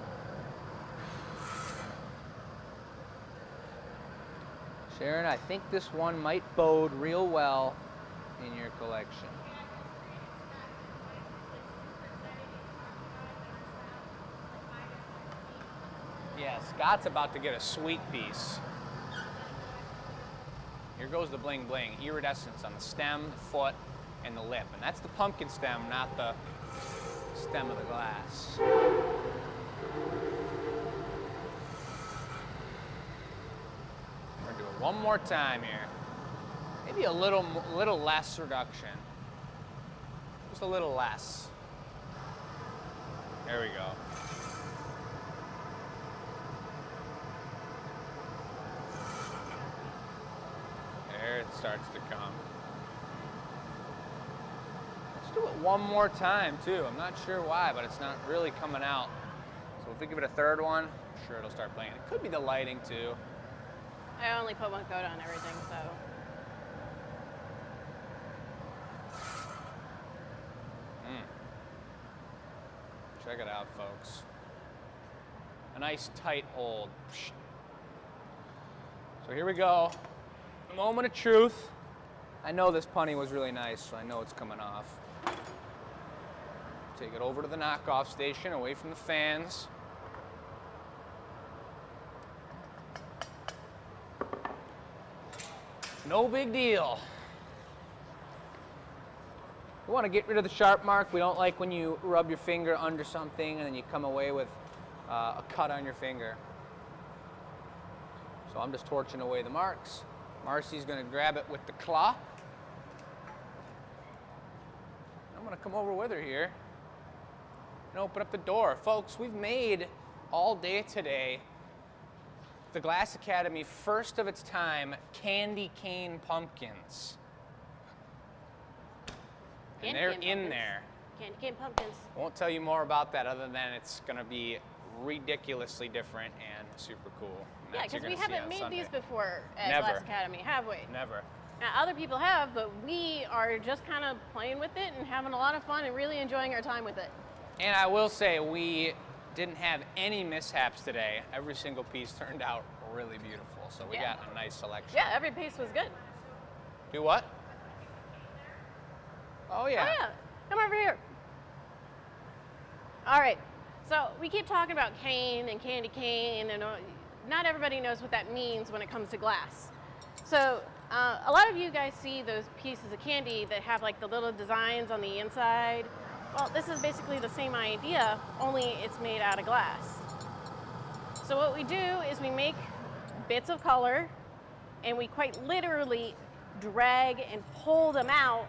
Sharon, I think this one might bode real well in your collection. Yeah, Scott's about to get a sweet piece. Here goes the bling bling. Iridescence on the stem, the foot, and the lip. And that's the pumpkin stem, not the stem of the glass. We're gonna do it one more time here. Maybe a little less reduction. Just a little less. There we go. There it starts to come. Let's do it one more time too. I'm not sure why, but it's not really coming out as So if we give it a third one, I'm sure it'll start playing. It could be the lighting too. I only put one coat on everything, so. Check it out, folks. A nice tight hold. So here we go. A moment of truth. I know this punny was really nice, so I know it's coming off. Take it over to the knockoff station, away from the fans. No big deal. We want to get rid of the sharp mark. We don't like when you rub your finger under something and then you come away with a cut on your finger. So I'm just torching away the marks. Marcy's going to grab it with the claw. I'm going to come over with her here and open up the door. Folks, we've made all day today the Glass Academy first of its time candy cane pumpkins. And they're in there. Candy cane pumpkins. I won't tell you more about that other than it's going to be ridiculously different and super cool. And Yeah, that's because you're we gonna see haven't on made Sunday. these before at Never. Glass Academy, have we? Never. Now, other people have, but we are just kind of playing with it and having a lot of fun and really enjoying our time with it. And I will say we didn't have any mishaps today. Every single piece turned out really beautiful. So we Yeah. got a nice selection. Yeah, every piece was good. Do what? Oh yeah. Oh, yeah. Come over here. All right. So we keep talking about cane and candy cane, and not everybody knows what that means when it comes to glass. So a lot of you guys see those pieces of candy that have like the little designs on the inside. Well, this is basically the same idea, only it's made out of glass. So what we do is we make bits of color, and we quite literally drag and pull them out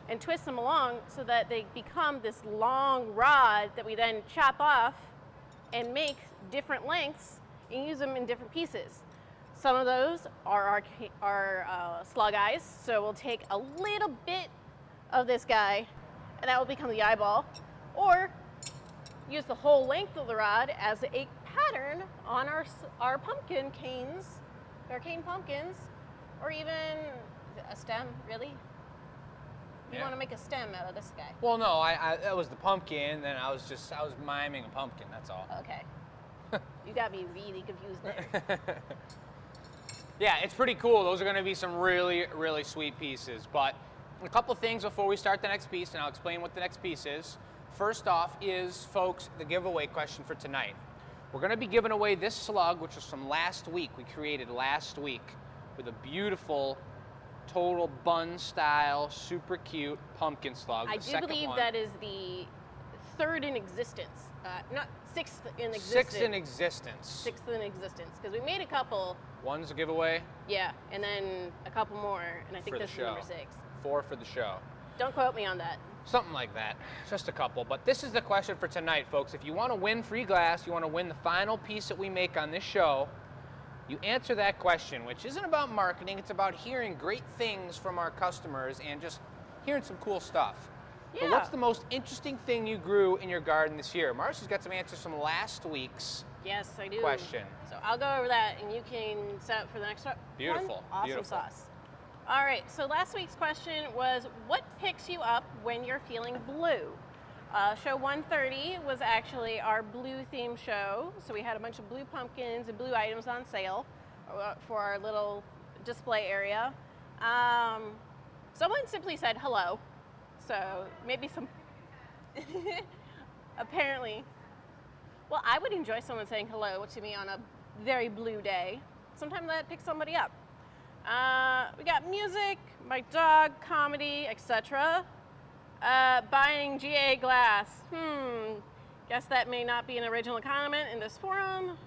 and twist them along so that they become this long rod that we then chop off and make different lengths and use them in different pieces. Some of those are our slug eyes, so we'll take a little bit of this guy and that will become the eyeball, or use the whole length of the rod as a pattern on our pumpkin canes, our cane pumpkins, or even a stem, really? You Yeah. want to make a stem out of this guy. Well, no, that was the pumpkin. Then I was miming a pumpkin. That's all. Okay. You got me really confused there. Yeah, it's pretty cool. Those are going to be some really, really sweet pieces. But a couple things before we start the next piece, and I'll explain what the next piece is. First off is, folks, the giveaway question for tonight. We're going to be giving away this slug, which was from last week. We created last week with a beautiful total bun style, super cute pumpkin slug. I do believe that is the third in existence, not sixth in existence. Sixth in existence. Sixth in existence, because we made a couple. One's a giveaway. Yeah, and then a couple more, and I think this is number 6. 4 for the show. Don't quote me on that. Something like that, just a couple. But this is the question for tonight, folks. If you want to win free glass, you want to win the final piece that we make on this show, you answer that question, which isn't about marketing, it's about hearing great things from our customers and just hearing some cool stuff. Yeah. But what's the most interesting thing you grew in your garden this year? Marcy's got some answers from last week's Yes, I do. question. So I'll go over that, and you can set up for the next one. Beautiful, Awesome beautiful. sauce. All right, so last week's question was, what picks you up when you're feeling blue? Show 130 was actually our blue theme show. So we had a bunch of blue pumpkins and blue items on sale for our little display area. Someone simply said hello. So maybe some, apparently. Well, I would enjoy someone saying hello to me on a very blue day. Sometimes that picks somebody up. We got music, my dog, comedy, etc. Buying GA glass. Guess that may not be an original comment in this forum.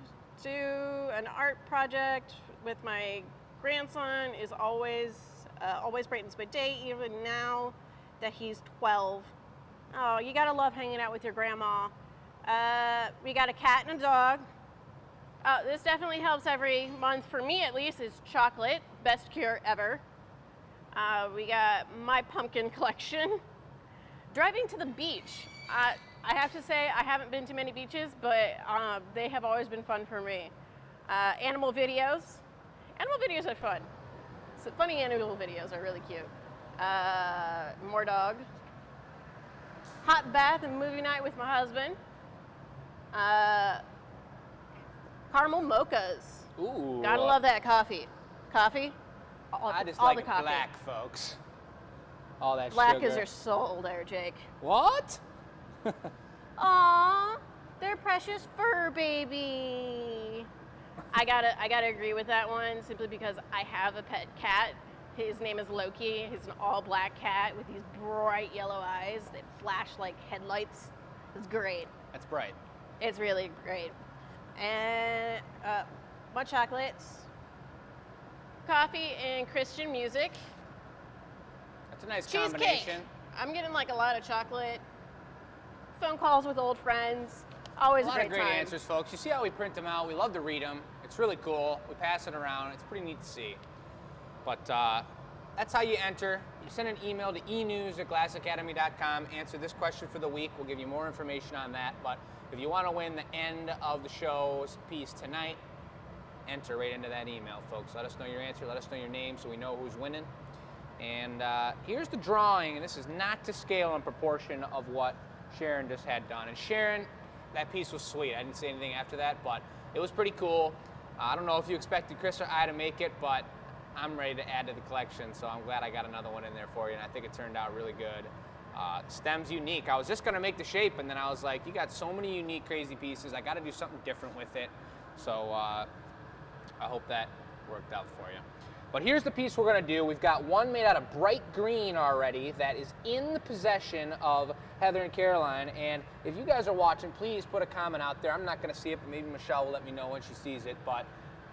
Do an art project with my grandson is always brightens my day, even now that he's 12. Oh, you gotta love hanging out with your grandma. We got a cat and a dog. This definitely helps every month, for me at least, is chocolate. Best cure ever. We got my pumpkin collection. Driving to the beach. I have to say I haven't been to many beaches, but they have always been fun for me. Animal videos. Animal videos are fun. So funny animal videos are really cute. More dog. Hot bath and movie night with my husband. Caramel mochas. Ooh. Gotta love that coffee. Coffee? I just all like the it coffee. black, folks. All that Black sugar. is your soul there, Jake. What? Aww, their precious fur baby. I gotta agree with that one simply because I have a pet cat. His name is Loki. He's an all black cat with these bright yellow eyes that flash like headlights. It's great. That's bright. It's really great. And more chocolates, coffee, and Christian music. That's a nice Cheesecake. combination. I'm getting like a lot of chocolate. Phone calls with old friends. Always A lot great of great time. answers, folks. You see how we print them out. We love to read them. It's really cool. We pass it around. It's pretty neat to see. But that's how you enter. You send an email to enews@glassacademy.com. Answer this question for the week. We'll give you more information on that. But if you want to win the end of the show's piece tonight, enter right into that email, folks. Let us know your answer. Let us know your name so we know who's winning. And here's the drawing. And this is not to scale in proportion of what Sharon just had done. And Sharon, that piece was sweet. I didn't say anything after that, but it was pretty cool. I don't know if you expected Chris or I to make it, but I'm ready to add to the collection, so I'm glad I got another one in there for you, and I think it turned out really good. Stem's unique. I was just going to make the shape, and then I was like, you got so many unique, crazy pieces. I got to do something different with it. So I hope that worked out for you. But here's the piece we're going to do. We've got one made out of bright green already that is in the possession of Heather and Caroline. And if you guys are watching, please put a comment out there. I'm not going to see it, but maybe Michelle will let me know when she sees it. But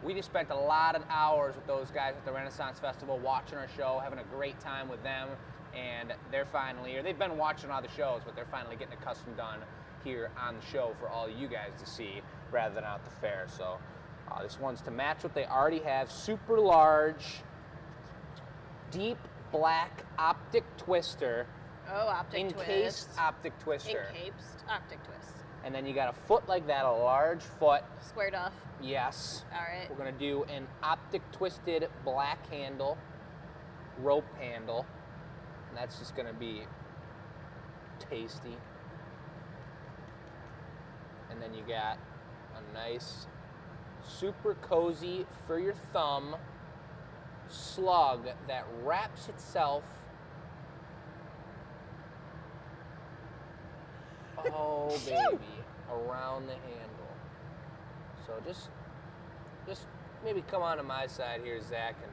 we just spent a lot of hours with those guys at the Renaissance Festival watching our show, having a great time with them. And they're finally, or they've been watching all the shows, but they're finally getting a custom done here on the show for all of you guys to see rather than out at the fair. So this one's to match what they already have. Super large, deep black optic twister. Oh, optic encased twist. optic twister. Encased optic twist. And then you got a foot like that, a large foot. Squared off. Yes. All right. We're gonna do an optic twisted black handle, rope handle. And that's just gonna be tasty. And then you got a nice, super cozy for your thumb slug that wraps itself. Oh baby, around the handle. So just maybe come on to my side here, Zach, and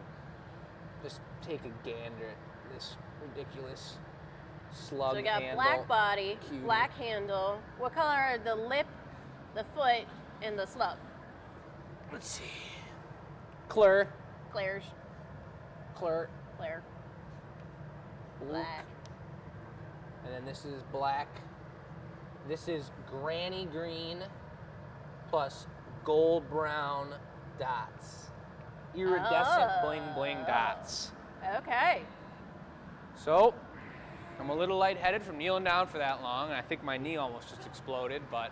just take a gander at this ridiculous slug handle. So we got black body, cutie. black handle. What color are the lip, the foot, and the slug? Let's see. Claire. Claire's. Claire. Claire. Luke. Black. And then this is black. This is granny green plus gold brown dots. Iridescent bling bling dots. Okay. So, I'm a little lightheaded from kneeling down for that long. I think my knee almost just exploded, but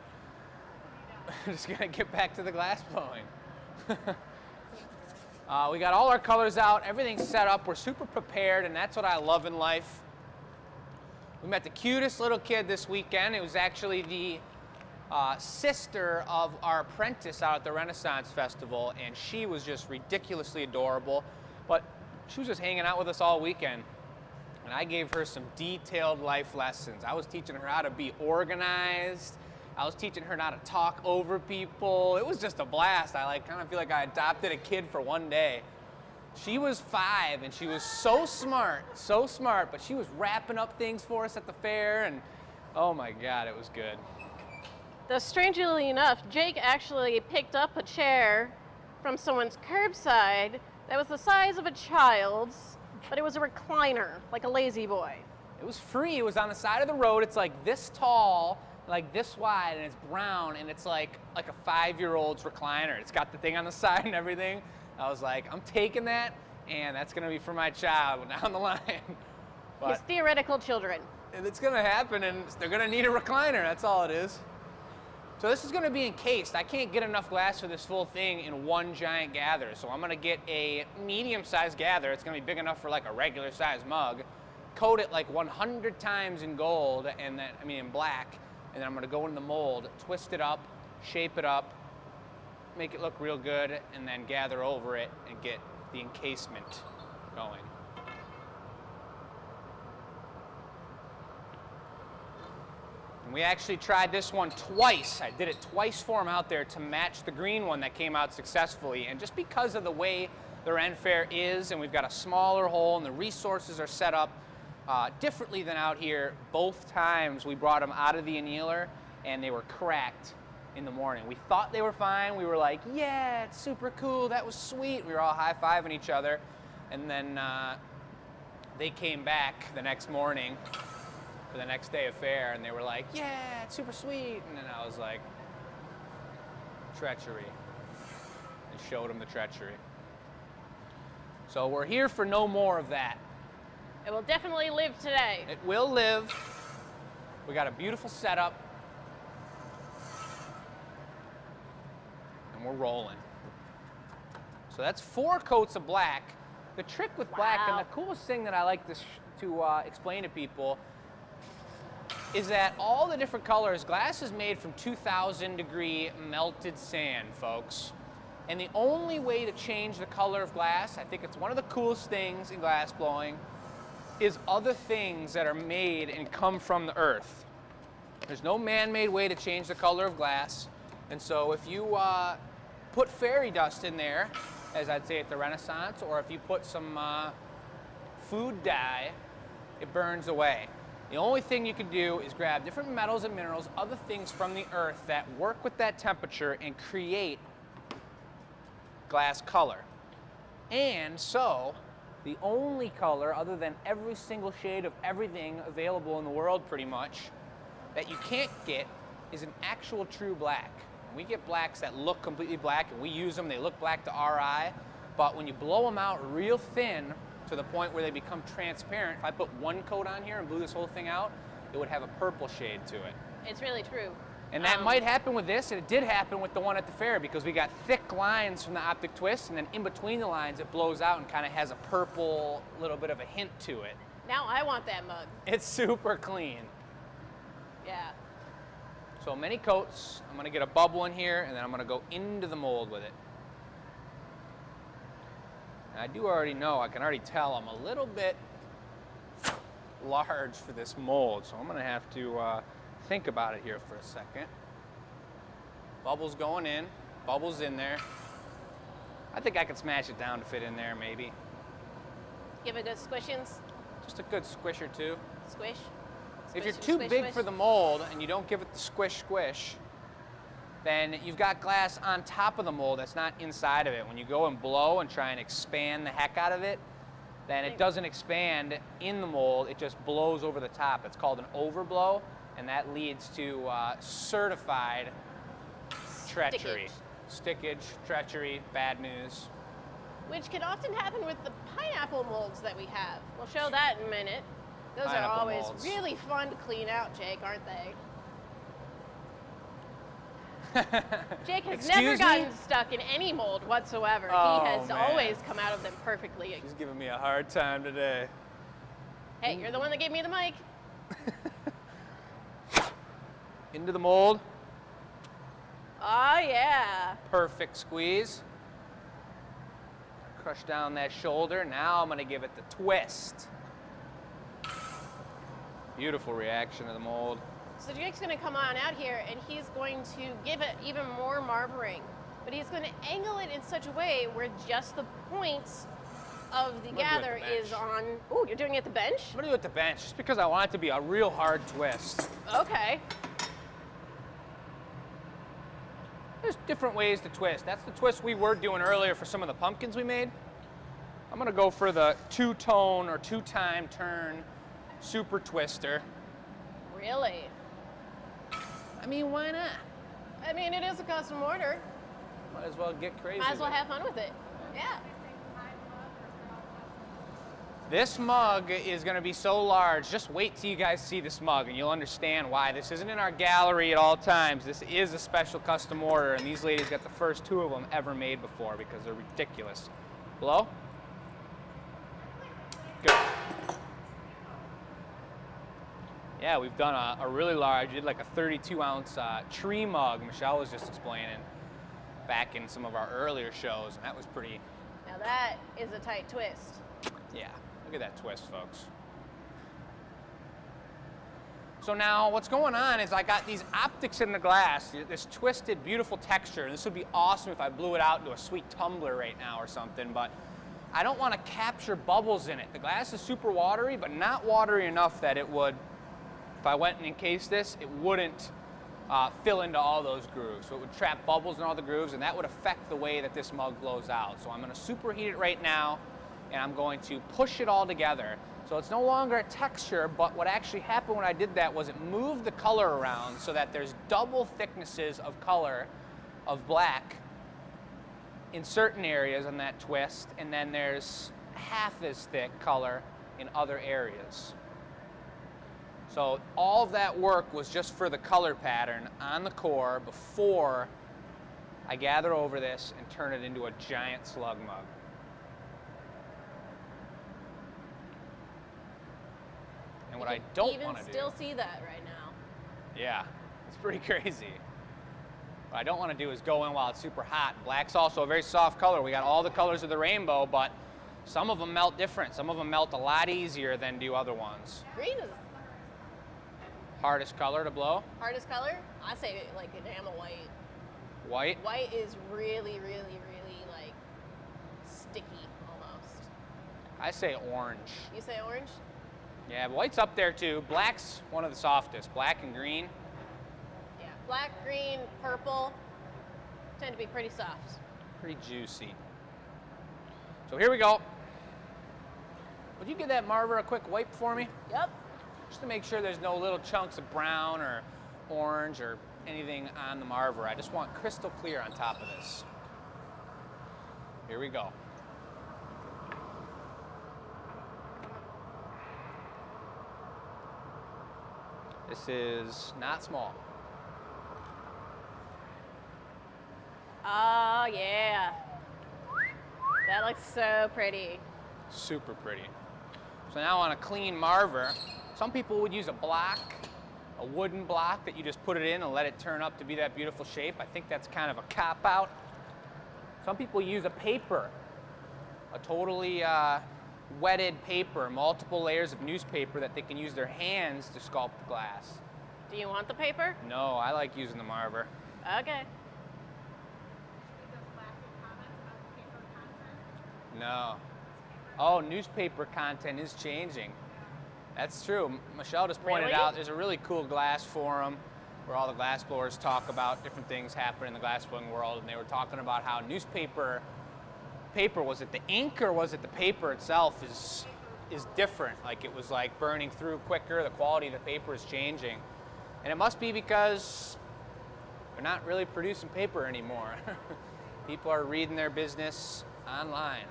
I'm just gonna get back to the glass blowing. We got all our colors out, everything's set up, we're super prepared, and that's what I love in life. We met the cutest little kid this weekend. It was actually the sister of our apprentice out at the Renaissance Festival, and she was just ridiculously adorable. But she was just hanging out with us all weekend, and I gave her some detailed life lessons. I was teaching her how to be organized. I was teaching her not to talk over people. It was just a blast. I kind of feel like I adopted a kid for one day. She was 5 and she was so smart, but she was wrapping up things for us at the fair, and oh my God, it was good. Though strangely enough, Jake actually picked up a chair from someone's curbside that was the size of a child's, but it was a recliner, like a lazy boy. It was free. It was on the side of the road. It's like this tall, like this wide, and it's brown, and it's like a 5-year-old's recliner. It's got the thing on the side and everything. I was like, I'm taking that, and that's gonna be for my child down the line. His theoretical children. And it's gonna happen, and they're gonna need a recliner, that's all it is. So this is gonna be encased. I can't get enough glass for this full thing in one giant gather, so I'm gonna get a medium-sized gather. It's gonna be big enough for like a regular-sized mug, coat it like 100 times in gold, and then, in black, and then I'm gonna go in the mold, twist it up, shape it up, make it look real good, and then gather over it and get the encasement going. And we actually tried this one twice. I did it twice for them out there to match the green one that came out successfully. And just because of the way their end fair is, and we've got a smaller hole, and the resources are set up differently than out here, both times we brought them out of the annealer, and they were cracked in the morning. We thought they were fine. We were like, yeah, it's super cool. That was sweet. We were all high-fiving each other. And then they came back the next morning for the next day of fair, and they were like, yeah, it's super sweet. And then I was like, treachery. And showed them the treachery. So we're here for no more of that. It will definitely live today. It will live. We got a beautiful setup. And we're rolling. So that's 4 coats of black. The trick with black, and the coolest thing that I like to explain to people, is that all the different colors, glass is made from 2,000-degree melted sand, folks. And the only way to change the color of glass, I think it's one of the coolest things in glass blowing, is other things that are made and come from the earth. There's no man-made way to change the color of glass. And so if you put fairy dust in there, as I'd say at the Renaissance, or if you put some food dye, it burns away. The only thing you can do is grab different metals and minerals, other things from the earth that work with that temperature and create glass color. And so, the only color, other than every single shade of everything available in the world pretty much, that you can't get is an actual true black. We get blacks that look completely black, and we use them, they look black to our eye, but when you blow them out real thin to the point where they become transparent, if I put one coat on here and blew this whole thing out, it would have a purple shade to it. It's really true. And that might happen with this, and it did happen with the one at the fair, because we got thick lines from the optic twist, and then in between the lines it blows out and kind of has a purple, little bit of a hint to it. Now I want that mug. It's super clean. Yeah. So many coats. I'm gonna get a bubble in here, and then I'm gonna go into the mold with it. And I do already know, I can already tell I'm a little bit large for this mold, so I'm gonna have to think about it here for a second. Bubbles going in, bubbles in there. I think I could smash it down to fit in there, maybe. Give it good squishings. Just a good squish or two. Squish. If you're too big for the mold and you don't give it the squish squish, then you've got glass on top of the mold that's not inside of it. When you go and blow and try and expand the heck out of it, then it doesn't expand in the mold, it just blows over the top. It's called an overblow, and that leads to certified treachery. Stickage, treachery, bad news. Which can often happen with the pineapple molds that we have. We'll show that in a minute. Those Pineapple are always molds. really fun to clean out, Jake, aren't they? Jake has never gotten stuck in any mold whatsoever. Oh, he has man. always come out of them perfectly. She's giving me a hard time today. Hey, you're the one that gave me the mic. Into the mold. Oh, yeah. Perfect squeeze. Crush down that shoulder. Now I'm going to give it the twist. Beautiful reaction to the mold. So Jake's going to come on out here, and he's going to give it even more marbering. But he's going to angle it in such a way where just the points of the gather is on... Oh, you're doing it at the bench? I'm going to do it at the bench, just because I want it to be a real hard twist. Okay. There's different ways to twist. That's the twist we were doing earlier for some of the pumpkins we made. I'm going to go for the two-tone or two-time turn super twister. Really? I mean, why not? I mean, it is a custom order. Might as well get crazy. Might as well with it. have fun with it. Yeah. This mug is going to be so large. Just wait till you guys see this mug and you'll understand why. This isn't in our gallery at all times. This is a special custom order, and these ladies got the first 2 of them ever made before because they're ridiculous. Blow? Good. Yeah, we've done a really large, we did like a 32-ounce tree mug, Michelle was just explaining, back in some of our earlier shows, and that was pretty... Now that is a tight twist. Yeah. Look at that twist, folks. So now what's going on is I got these optics in the glass, this twisted, beautiful texture. This would be awesome if I blew it out into a sweet tumbler right now or something, but I don't want to capture bubbles in it. The glass is super watery, but not watery enough that it would, if I went and encased this, it wouldn't fill into all those grooves. So it would trap bubbles in all the grooves, and that would affect the way that this mug blows out. So I'm going to superheat it right now, and I'm going to push it all together. So it's no longer a texture, but what actually happened when I did that was it moved the color around so that there's double thicknesses of color of black in certain areas on that twist, and then there's half as thick color in other areas. So all of that work was just for the color pattern on the core before I gather over this and turn it into a giant slug mug. And what I don't want to do... You can still see that right now. Yeah, it's pretty crazy. What I don't want to do is go in while it's super hot. Black's also a very soft color. We got all the colors of the rainbow, but some of them melt different. Some of them melt a lot easier than do other ones. Green is hardest color to blow? Hardest color? I say like enamel white. White? White is really, really, really like sticky almost. I say orange. You say orange? Yeah, but white's up there too. Black's one of the softest. Black and green. Yeah, black, green, purple tend to be pretty soft. Pretty juicy. So here we go. Would you give that marver a quick wipe for me? Yep. Just to make sure there's no little chunks of brown or orange or anything on the marver. I just want crystal clear on top of this. Here we go. This is not small. Oh, yeah. That looks so pretty. Super pretty. So now on a clean marver, some people would use a block, a wooden block that you just put it in and let it turn up to be that beautiful shape. I think that's kind of a cop-out. Some people use a paper, a totally wetted paper, multiple layers of newspaper that they can use their hands to sculpt the glass. Do you want the paper? No, I like using the marver. Okay. No. Oh, newspaper content is changing. That's true. Michelle just pointed out there's a really cool glass forum where all the glass blowers talk about different things happening in the glass blowing world, and they were talking about how newspaper paper, was it the ink or was it the paper itself is different? Like it was like burning through quicker, the quality of the paper is changing. And it must be because they're not really producing paper anymore. People are reading their business online.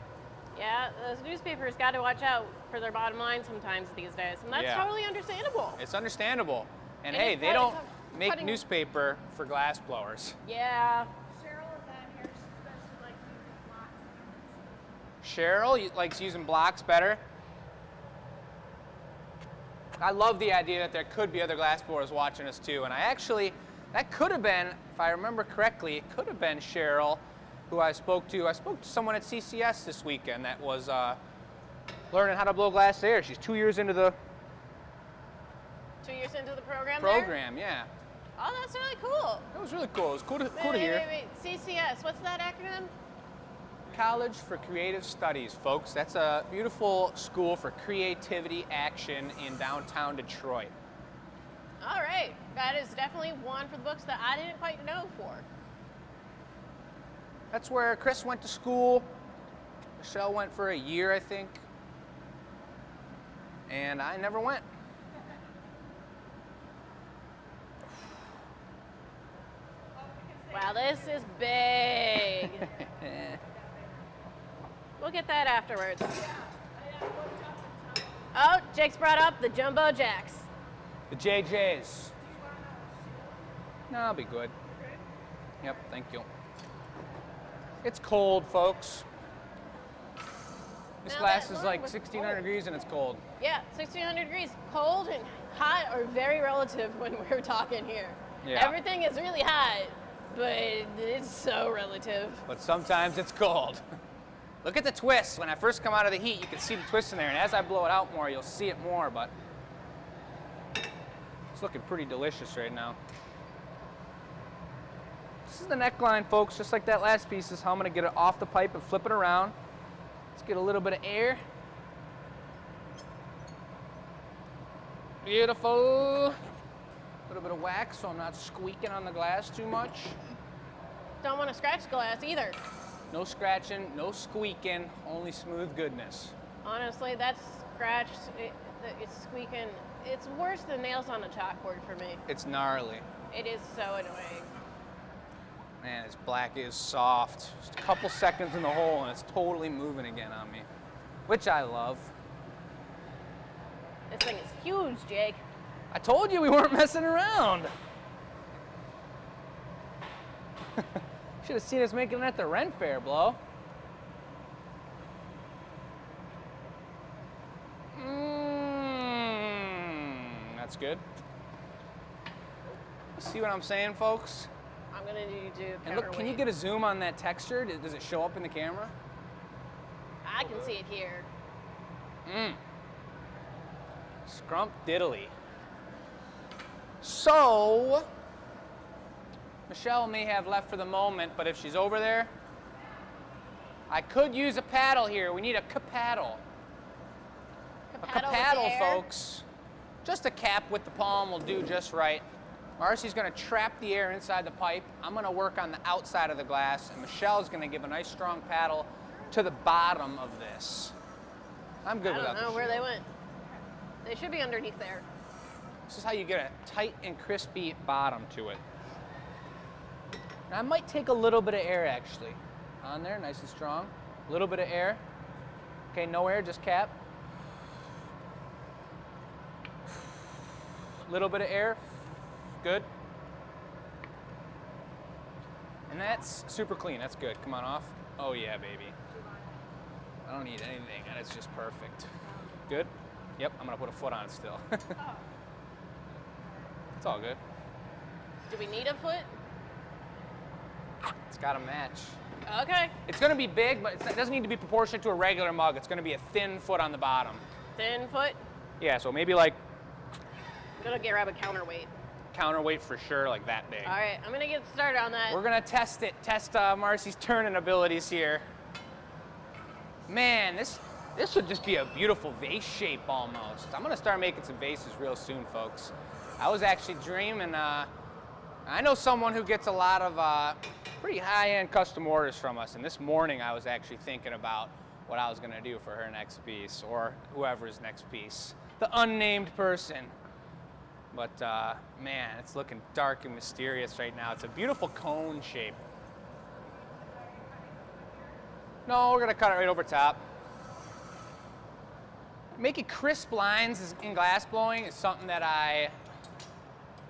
Yeah, those newspapers got to watch out for their bottom line sometimes these days, and that's totally understandable. It's understandable. And hey, they don't make newspaper for glass blowers. Yeah. Cheryl is on here. She says she likes using blocks. Cheryl likes using blocks better. I love the idea that there could be other glass blowers watching us too. And I actually, that could have been, if I remember correctly, it could have been Cheryl who I spoke to. I spoke to someone at CCS this weekend that was learning how to blow glass there. She's 2 years into the 2 years into the program program, yeah. Oh, that's really cool. It was really cool. It was cool to hear. Wait. CCS, what's that acronym? College for Creative Studies, folks. That's a beautiful school for creativity action in downtown Detroit. All right. That is definitely one for the books that I didn't quite know for. That's where Chris went to school. Michelle went for a year, I think. And I never went. Wow, this is big. We'll get that afterwards. Oh, Jake's brought up the Jumbo Jacks. The JJs. No, I'll be good. Yep, thank you. It's cold, folks. This Now glass that is lug like was 1600 cold. degrees and it's cold. Yeah, 1600 degrees. Cold and hot are very relative when we're talking here. Yeah. Everything is really hot, but it's so relative. But sometimes it's cold. Look at the twist. When I first come out of the heat, you can see the twist in there. And as I blow it out more, you'll see it more, but it's looking pretty delicious right now. This is the neckline, folks. Just like that last piece, this is how I'm gonna get it off the pipe and flip it around. Let's get a little bit of air. Beautiful. A little bit of wax so I'm not squeaking on the glass too much. Don't want to scratch glass either. No scratching, no squeaking, only smooth goodness. Honestly, that scratch, it's squeaking. It's worse than nails on a chalkboard for me. It's gnarly. It is so annoying. Man, this black is soft. Just a couple seconds in the hole and it's totally moving again on me, which I love. This thing is huge, Jake. I told you we weren't messing around. Should have seen us making it at the rent fair, Blow. That's good. See what I'm saying, folks? I'm gonna need you to And look, can you get a zoom on that texture? Does it show up in the camera? I can see it here. Scrump diddly. So, Michelle may have left for the moment, but if she's over there, I could use a paddle here. We need a paddle. A paddle, folks. Just a cap with the palm will do just right. Marcy's gonna trap the air inside the pipe. I'm gonna work on the outside of the glass, and Michelle's gonna give a nice strong paddle to the bottom of this. I'm good without I don't know where they went. They should be underneath there. This is how you get a tight and crispy bottom to it. Now, I might take a little bit of air actually. On there, nice and strong. A little bit of air. Okay, no air, just cap. Little bit of air. Good. And that's super clean. That's good. Come on off. Oh yeah, baby. I don't need anything, and it's just perfect. Good? Yep, I'm gonna put a foot on it still. It's all good. Do we need a foot? It's gotta match. Okay. It's gonna be big, but it doesn't need to be proportionate to a regular mug. It's gonna be a thin foot on the bottom. Thin foot? Yeah, so maybe like I'm gonna grab a counterweight. counterweight for sure, like that big. All right, I'm gonna get started on that. We're gonna test it, test Marcy's turning abilities here. Man, this would just be a beautiful vase shape almost. I'm gonna start making some vases real soon, folks. I was actually dreaming, I know someone who gets a lot of pretty high-end custom orders from us, and this morning I was actually thinking about what I was gonna do for her next piece, or whoever's next piece. The unnamed person. But man, it's looking dark and mysterious right now. It's a beautiful cone shape. No, we're gonna cut it right over top. Making crisp lines in glass blowing is something that I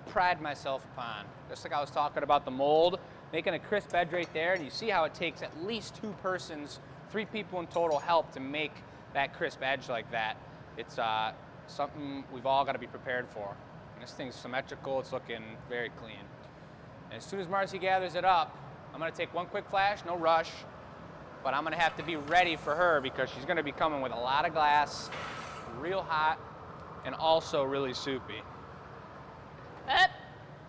pride myself upon. Just like I was talking about the mold, making a crisp edge right there, and you see how it takes at least 2 persons, 3 people in total help to make that crisp edge like that. It's something we've all got to be prepared for. And this thing's symmetrical, it's looking very clean. And as soon as Marcy gathers it up, I'm gonna take one quick flash, no rush, but I'm gonna have to be ready for her because she's gonna be coming with a lot of glass, real hot, and also really soupy.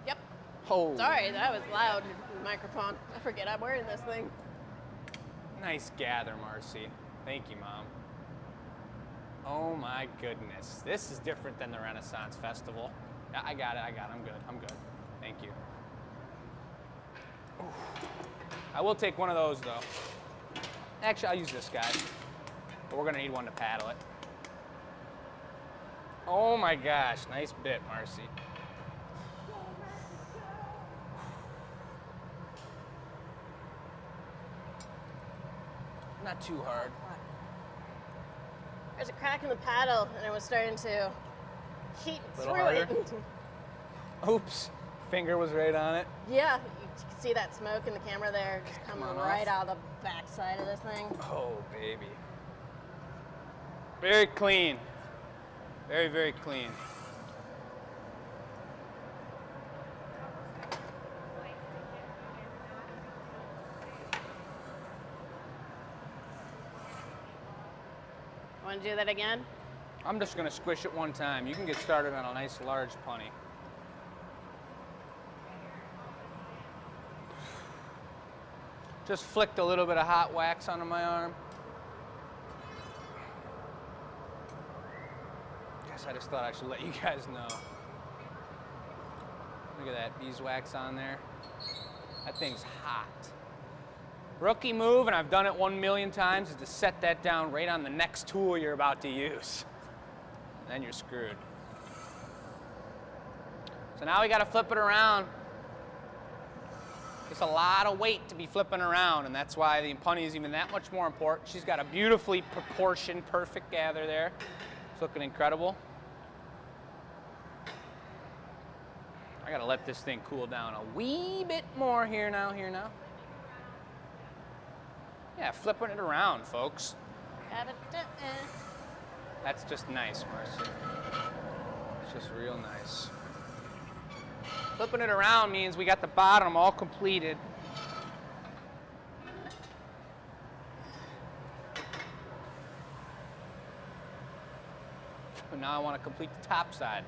Yep. Oh. Sorry, that was loud microphone. I forget I'm wearing this thing. Nice gather, Marcy. Thank you, Mom. Oh my goodness. This is different than the Renaissance Festival. I got it, I'm good. Thank you. Oof. I will take one of those though. Actually, I'll use this guy. But we're gonna need one to paddle it. Oh my gosh, nice bit, Marcy. Not too hard. There's a crack in the paddle, and it was starting to heat Little through harder. it. Oops, finger was right on it. Yeah, you can see that smoke in the camera there, just coming on right off. out of the backside of this thing. Oh, baby. Very clean. Very, very clean. Want to do that again? I'm just gonna squish it one time. You can get started on a nice large punny. Just flicked a little bit of hot wax onto my arm. Guess I just thought I should let you guys know. Look at that beeswax on there. That thing's hot. Rookie move, and I've done it 1,000,000 times, is to set that down right on the next tool you're about to use. Then you're screwed. So now we gotta flip it around. It's a lot of weight to be flipping around, and that's why the punny is even that much more important. She's got a beautifully proportioned, perfect gather there. It's looking incredible. I gotta let this thing cool down a wee bit more here now. Yeah, flipping it around, folks. That's just nice, Marcy. It's just real nice. Flipping it around means we got the bottom all completed. But now I want to complete the top side.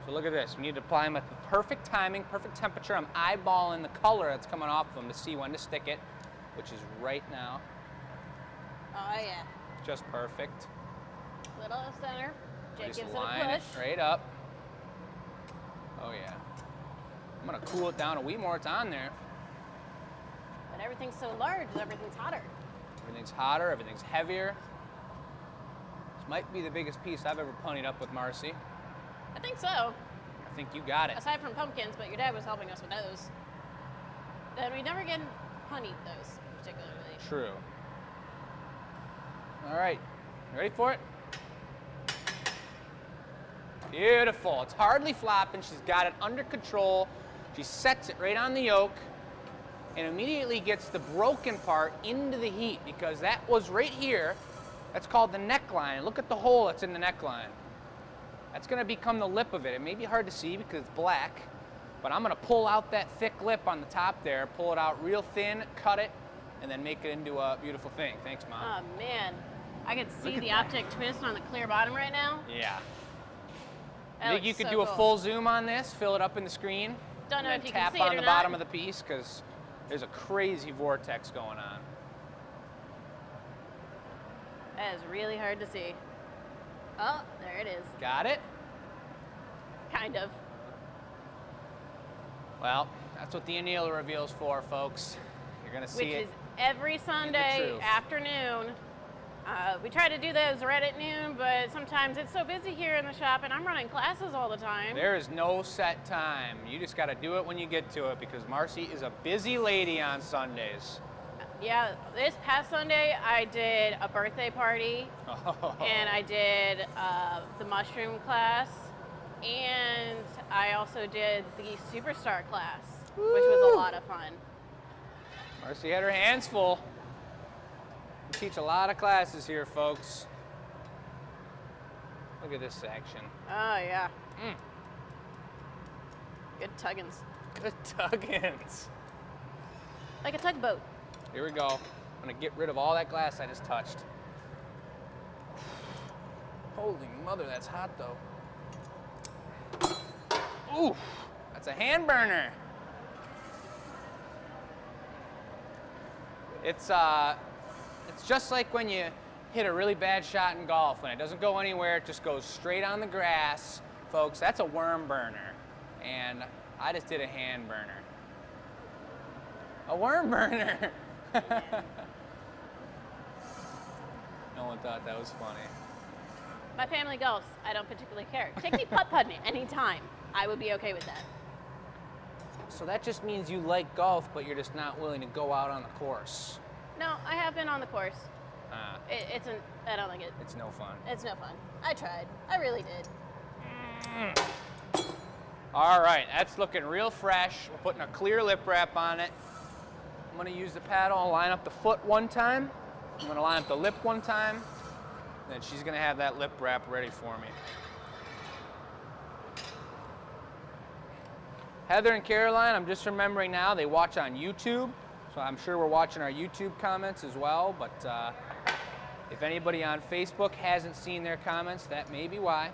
So look at this. We need to apply them at the perfect timing, perfect temperature. I'm eyeballing the color that's coming off of them to see when to stick it, which is right now. Oh, yeah. Just perfect. Little center. Jake Just gives it a line it push. right up. Oh, yeah. I'm going to cool it down a wee more. It's on there. But everything's so large, everything's hotter. Everything's hotter. Everything's heavier. This might be the biggest piece I've ever punnied up with Marcy. I think so. I think you got it. Aside from pumpkins, but your dad was helping us with those. Then we never get punnied those, particularly. True. All right. You ready for it? Beautiful. It's hardly flopping. She's got it under control. She sets it right on the yoke and immediately gets the broken part into the heat because that was right here. That's called the neckline. Look at the hole that's in the neckline. That's going to become the lip of it. It may be hard to see because it's black, but I'm going to pull out that thick lip on the top there, pull it out real thin, cut it, and then make it into a beautiful thing. Thanks, Mom. Oh, man. I can see at the that. optic twist on the clear bottom right now. Yeah. That Think you looks could so do a cool. full zoom on this, fill it up in the screen, Don't know and if you then can tap see it on or the not. bottom of the piece because there's a crazy vortex going on. That is really hard to see. Oh, there it is. Got it? Kind of. Well, that's what the annealer reveal's for, folks. You're going to see Which it. is every Sunday truth. afternoon. We try to do those right at noon, but sometimes it's so busy here in the shop and I'm running classes all the time. There is no set time. You just got to do it when you get to it because Marcy is a busy lady on Sundays. Yeah, this past Sunday I did a birthday party Oh. and I did the mushroom class and I also did the superstar class, which was a lot of fun. Marcy had her hands full. We teach a lot of classes here, folks. Look at this action. Oh yeah, Mm. good tuggins. Good tuggins. Like a tugboat. Here we go. I'm gonna get rid of all that glass I just touched. Holy mother, that's hot though. Ooh, that's a hand burner. It's just like when you hit a really bad shot in golf. When it doesn't go anywhere, it just goes straight on the grass. Folks, that's a worm burner. And I just did a hand burner. A worm burner. No one thought that was funny. My family golfs. I don't particularly care. Take me putt-putting anytime. I would be okay with that. So that just means you like golf, but you're just not willing to go out on the course. No, I have been on the course. I don't like it. It's no fun. It's no fun. I tried. I really did. All right, that's looking real fresh. We're putting a clear lip wrap on it. I'm gonna use the paddle and line up the foot one time. I'm gonna line up the lip one time. Then she's gonna have that lip wrap ready for me. Heather and Caroline, I'm just remembering now, they watch on YouTube. So I'm sure we're watching our YouTube comments as well, but if anybody on Facebook hasn't seen their comments, that may be why.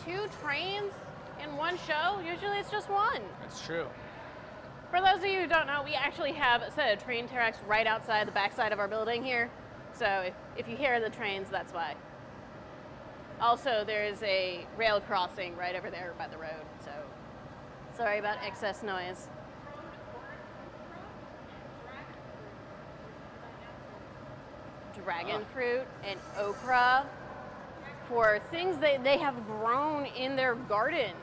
Two trains in one show? Usually it's just one. That's true. For those of you who don't know, we actually have a set of train tracks right outside the backside of our building here. So if you hear the trains, that's why. Also, there's a rail crossing right over there by the road. So sorry about excess noise. Dragon fruit and okra for things that they have grown in their garden.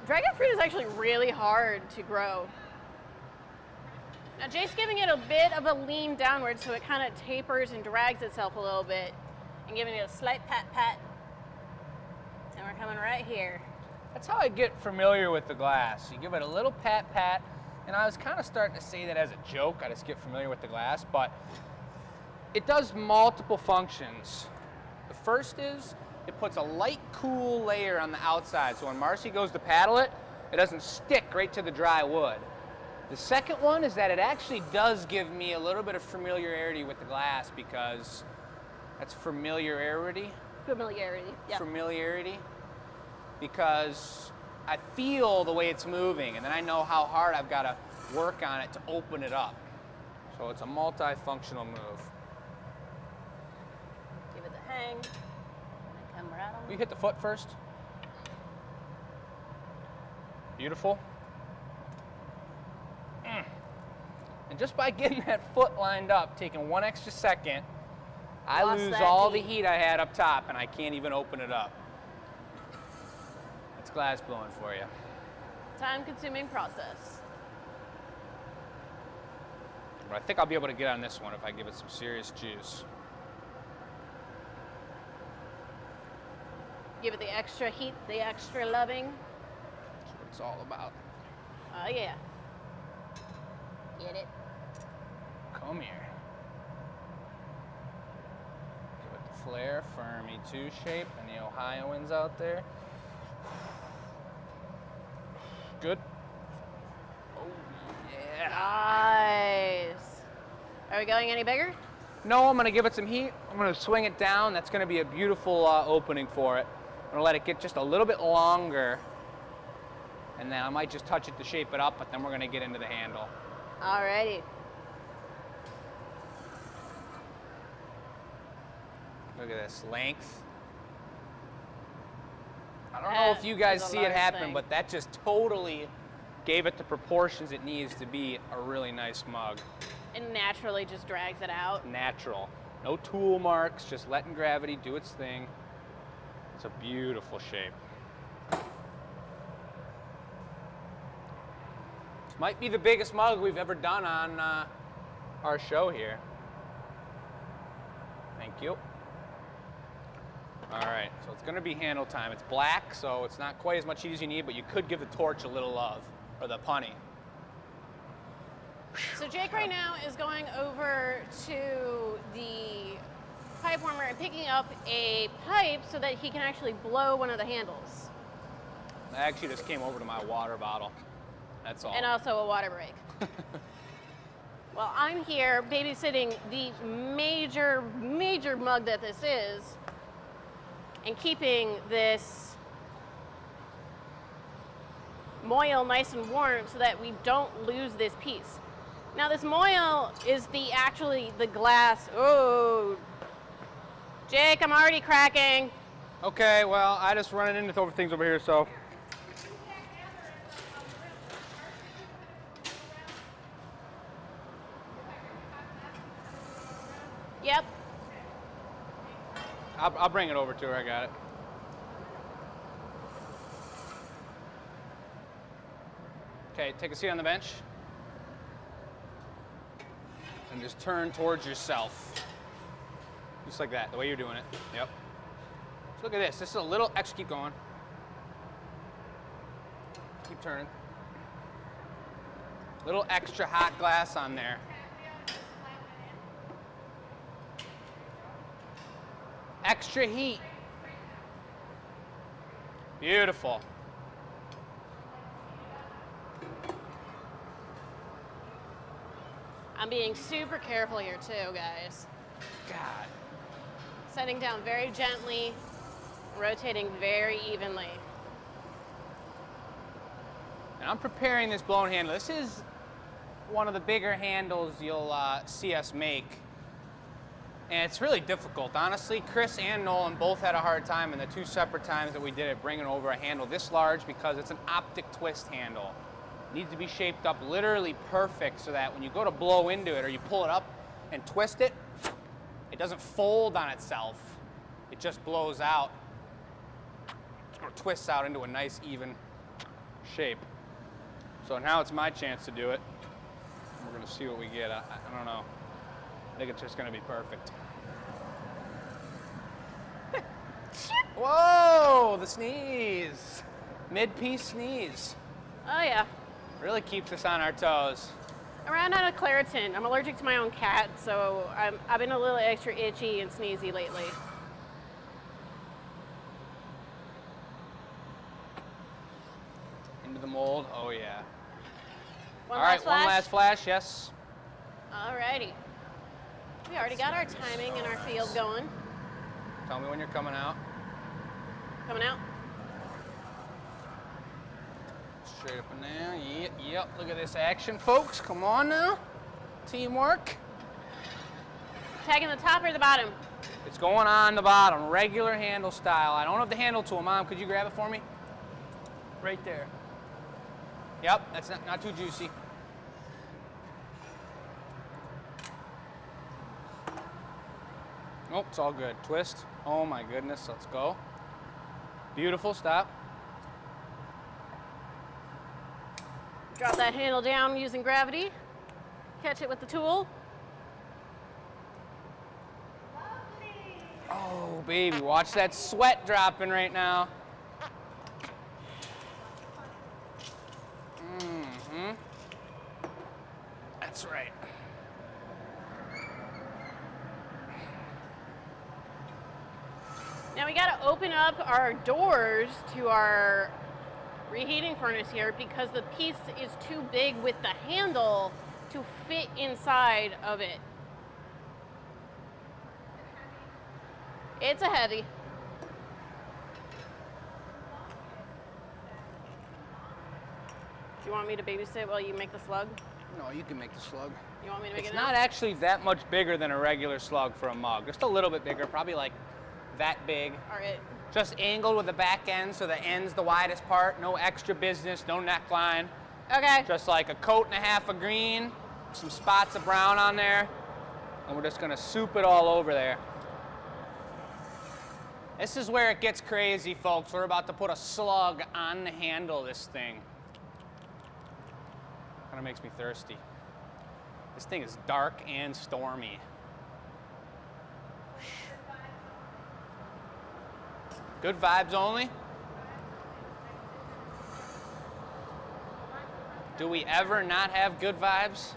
Dragon fruit is actually really hard to grow. Now Jay's giving it a bit of a lean downward so it kind of tapers and drags itself a little bit and giving it a slight pat. And we're coming right here. That's how I get familiar with the glass. You give it a little pat, and I was kind of starting to say that as a joke. I just get familiar with the glass, but it does multiple functions. The first is it puts a light, cool layer on the outside, so when Marcy goes to paddle it, it doesn't stick right to the dry wood. The second one is that it actually does give me a little bit of familiarity with the glass, because that's familiarity. Yeah. Familiarity, because I feel the way it's moving, and then I know how hard I've got to work on it to open it up. So it's a multifunctional move. Give it the hang. Come right on. You hit the foot first. Beautiful. And just by getting that foot lined up, taking one extra second, I lose all the heat I had up top, and I can't even open it up. That's glass blowing for you. Time-consuming process. But I think I'll be able to get on this one if I give it some serious juice. Give it the extra heat, the extra loving. That's what it's all about. Oh yeah. Get it? Come here. Give it the flare, firmy two shape, and the Ohioans out there. Good. Oh yeah. Nice. Are we going any bigger? No, I'm gonna give it some heat. I'm gonna swing it down. That's gonna be a beautiful opening for it. I'm gonna let it get just a little bit longer, and then I might just touch it to shape it up, but then we're gonna get into the handle. Alrighty. Look at this length. I don't know if you guys see it happen, but that just totally gave it the proportions it needs to be a really nice mug. It naturally just drags it out. Natural. No tool marks, just letting gravity do its thing. It's a beautiful shape. This might be the biggest mug we've ever done on our show here. Thank you. All right, so it's gonna be handle time. It's black, so it's not quite as much heat as you need, but you could give the torch a little love, or the punny. So Jake right now is going over to the pipe warmer and picking up a pipe so that he can actually blow one of the handles. I actually just came over to my water bottle. That's all. And also a water break. Well, I'm here babysitting the major mug that this is, and keeping this moil nice and warm so that we don't lose this piece. Now this moil is actually the glass. Oh, Jake, I'm already cracking. Okay, well, I just running into things over here, so. I'll bring it over to her. I got it. Okay, take a seat on the bench. And just turn towards yourself. Just like that, the way you're doing it. Yep. So look at this. This is a little extra. Keep going. Keep turning. Little extra hot glass on there. Extra heat. Beautiful. I'm being super careful here too, guys. God. Setting down very gently, rotating very evenly. And I'm preparing this blown handle. This is one of the bigger handles you'll see us make. And it's really difficult. Honestly, Chris and Nolan both had a hard time in the 2 separate times that we did it, bringing over a handle this large because it's an optic twist handle. It needs to be shaped up literally perfect so that when you go to blow into it or you pull it up and twist it, it doesn't fold on itself. It just blows out or twists out into a nice even shape. So now it's my chance to do it. We're gonna see what we get. I don't know. I think it's just gonna be perfect. Whoa, the sneeze. Mid-piece sneeze. Oh yeah. Really keeps us on our toes. I ran out of Claritin. I'm allergic to my own cat, so I've been a little extra itchy and sneezy lately. Into the mold, oh yeah. One All right, one last flash, yes. Alrighty. We already got our timing and our field going. Tell me when you're coming out. Coming out. Straight up and down, yep. Look at this action, folks. Come on now. Teamwork. Tagging the top or the bottom? It's going on the bottom, regular handle style. I don't have the handle tool. Mom, could you grab it for me? Right there. Yep, that's not too juicy. Nope, it's all good. Twist. Oh my goodness, let's go. Beautiful, stop. Drop that handle down using gravity. Catch it with the tool. Oh, baby, watch that sweat dropping right now. Mm-hmm. That's right. Now we gotta open up our doors to our reheating furnace here because the piece is too big with the handle to fit inside of it. It's a heavy. Do you want me to babysit while you make the slug? No, you can make the slug. You want me to make It's it not now? actually that much bigger than a regular slug for a mug. Just a little bit bigger, probably like that big. All right. Just angled with the back end so the end's the widest part. No extra business, no neckline. Okay. Just like a coat and a half of green, some spots of brown on there, and we're just gonna soup it all over there. This is where it gets crazy, folks. We're about to put a slug on the handle of this thing. Kind of makes me thirsty. This thing is dark and stormy. Good vibes only. Do we ever not have good vibes?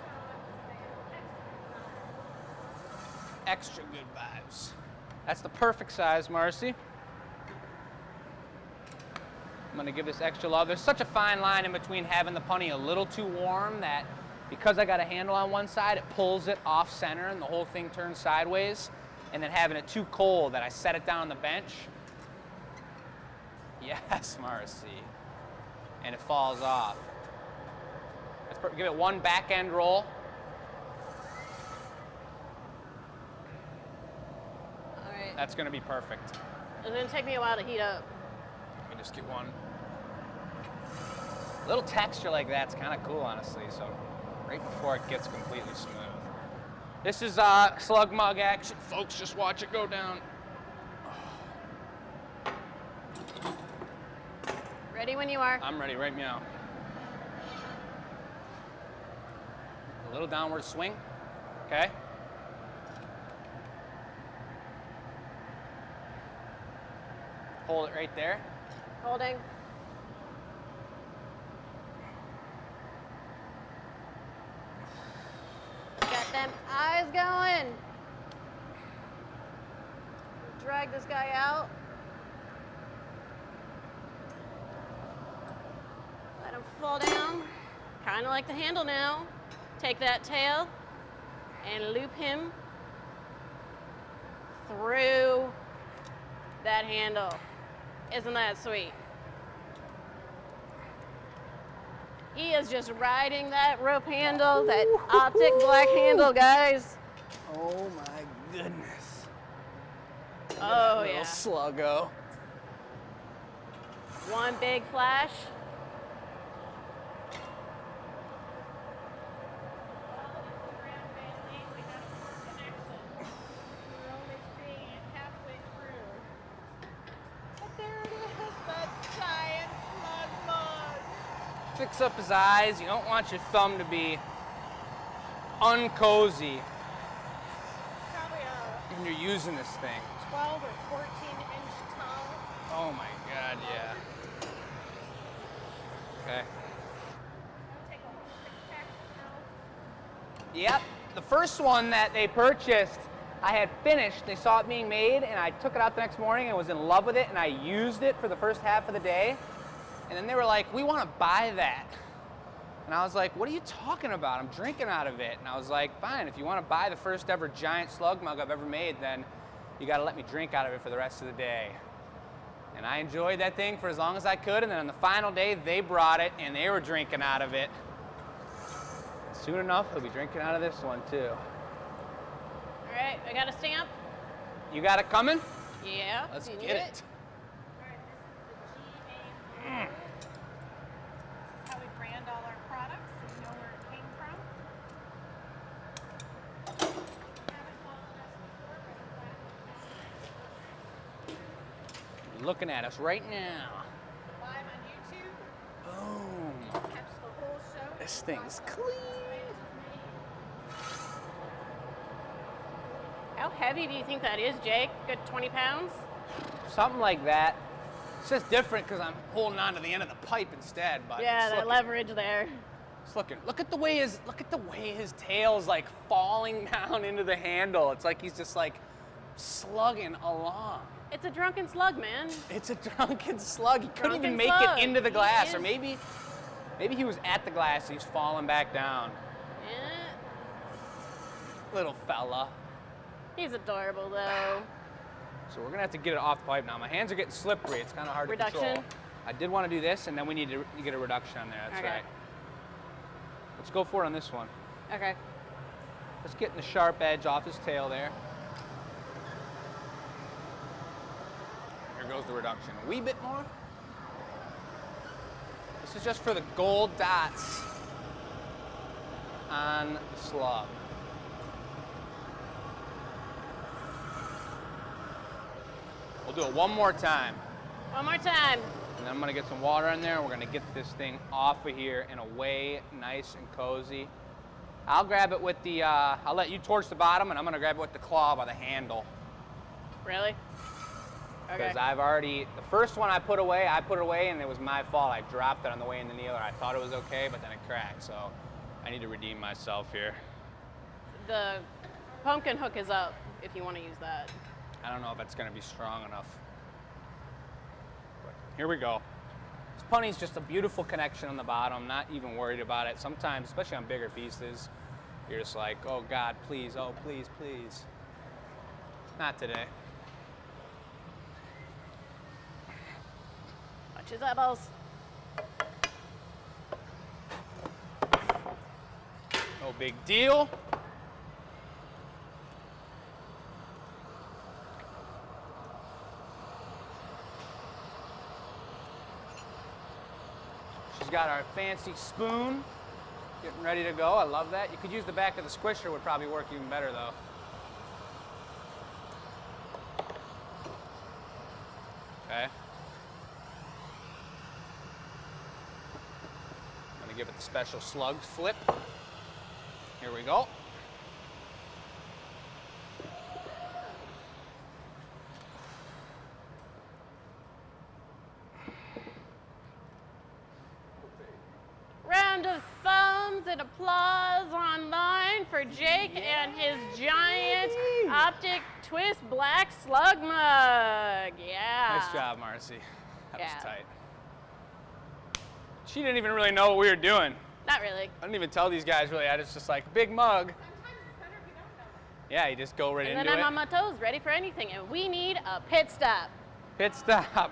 Extra good vibes. That's the perfect size, Marcy. I'm gonna give this extra love. There's such a fine line in between having the punny a little too warm that because I got a handle on one side, it pulls it off center and the whole thing turns sideways, and then having it too cold that I set it down on the bench. Yes, Marcy. And it falls off. Let's give it one back end roll. All right. That's gonna be perfect. It's gonna take me a while to heat up. Let me just get one. A little texture like that's kind of cool, honestly, so right before it gets completely smooth. This is slug mug action. Folks, just watch it go down. Ready when you are. I'm ready right now. A little downward swing, okay? Hold it right there. Holding. Got them eyes going. Drag this guy out. Let him fall down. Kind of like the handle now. Take that tail and loop him through that handle. Isn't that sweet? He is just riding that rope handle, that optic black handle, guys. Oh my goodness. Oh Little yeah. sluggo. One big flash. Fix up his eyes. You don't want your thumb to be uncozy Probably when you're using this thing. 12 or 14-inch tall. Oh my God, yeah. Okay. Take a whole six-pack now. Yep, the first one that they purchased, I had finished. They saw it being made, and I took it out the next morning and was in love with it, and I used it for the first half of the day. And then they were like, we want to buy that. And I was like, what are you talking about? I'm drinking out of it. And I was like, fine, if you want to buy the first ever giant slug mug I've ever made, then you got to let me drink out of it for the rest of the day. And I enjoyed that thing for as long as I could, and then on the final day, they brought it, and they were drinking out of it. Soon enough, they'll be drinking out of this one, too. All right, I got a stamp. You got it coming? Yeah. Let's you get need it. All right, this is the GA. This is how we brand all our products, so you know where it came from. Haven't followed us before, but You're looking at us right now. live on YouTube. Boom. Catch the whole show. This thing's clean. How heavy do you think that is, Jake? Good 20 pounds? Something like that. It's just different because I'm holding on to the end of the pipe instead. But Yeah, it's that looking, leverage there. it's looking. Look at the way his tail's like falling down into the handle. It's like he's just like slugging along. It's a drunken slug, man. It's a drunken slug. He couldn't even Drunken make slug. it into the He glass, or is- maybe he was at the glass and he's falling back down. Yeah. Little fella. He's adorable, though. So we're gonna have to get it off the pipe now. My hands are getting slippery. It's kind of hard to control. Reduction? I did want to do this, and then we need to get a reduction on there. That's Okay. right. Let's go for it on this one. Okay. Let's get the sharp edge off his tail there. Here goes the reduction. A wee bit more. This is just for the gold dots on the slug. We'll do it one more time. One more time. And then I'm gonna get some water in there, and we're gonna get this thing off of here and away, nice and cozy. I'll grab it with the, I'll let you torch the bottom, and I'm gonna grab it with the claw by the handle. Really? Okay. Because I've already, the first one I put away, and it was my fault. I dropped it on the way in the kneeler. I thought it was okay, but then it cracked, so I need to redeem myself here. The pumpkin hook is up if you want to use that. I don't know if it's gonna be strong enough. But here we go. This punny's just a beautiful connection on the bottom, not even worried about it. Sometimes, especially on bigger pieces, you're just like, oh God, please, oh please, please. Not today. Watch his eyeballs. No big deal. She's got our fancy spoon getting ready to go. I love that. You could use the back of the squisher, would probably work even better though. Okay. gonna give it the special slugs flip. Here we go. Round of thumbs and applause online for Jake and his giant optic twist black slug mug. Yeah. Nice job, Marcy. That Yeah. was tight. She didn't even really know what we were doing. Not really. I didn't even tell these guys really. I just like, big mug. Sometimes it's better if you don't know. Yeah, you just go right And into then it. I'm on my toes, ready for anything. And we need a pit stop. Pit stop.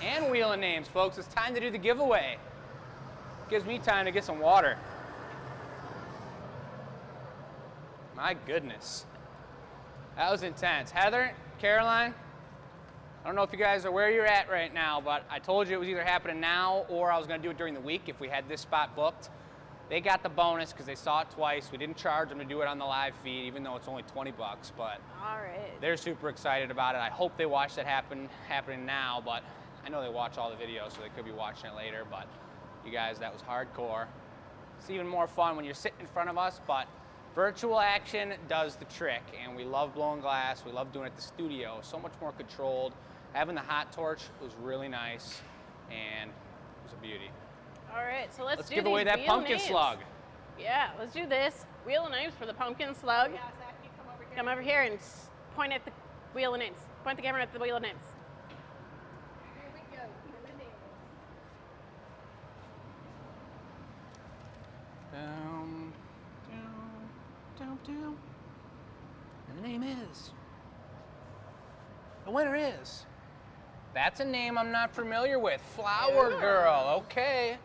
And wheel of names, folks. It's time to do the giveaway. Gives me time to get some water. My goodness. That was intense. Heather, Caroline, I don't know if you guys are where you're at right now, but I told you it was either happening now or I was going to do it during the week if we had this spot booked. They got the bonus because they saw it twice. We didn't charge them to do it on the live feed, even though it's only 20 bucks, but All right. they're super excited about it. I hope they watch that happening now, but I know they watch all the videos, so they could be watching it later, but you guys, that was hardcore. It's even more fun when you're sitting in front of us, but virtual action does the trick, and we love blowing glass. We love doing it at the studio. So much more controlled. Having the hot torch was really nice, and it was a beauty. All right, so let's do give away these that wheel pumpkin names. slug. Yeah, let's do this. Wheel of names for the pumpkin slug. Yeah, Zach, you come over here. Come over here and point at the wheel of names. Point the camera at the wheel of names. Here we go. Wheel of names. Down, down, down, down. And the name is. The winner is. That's a name I'm not familiar with. Flower Ooh. Girl. Okay.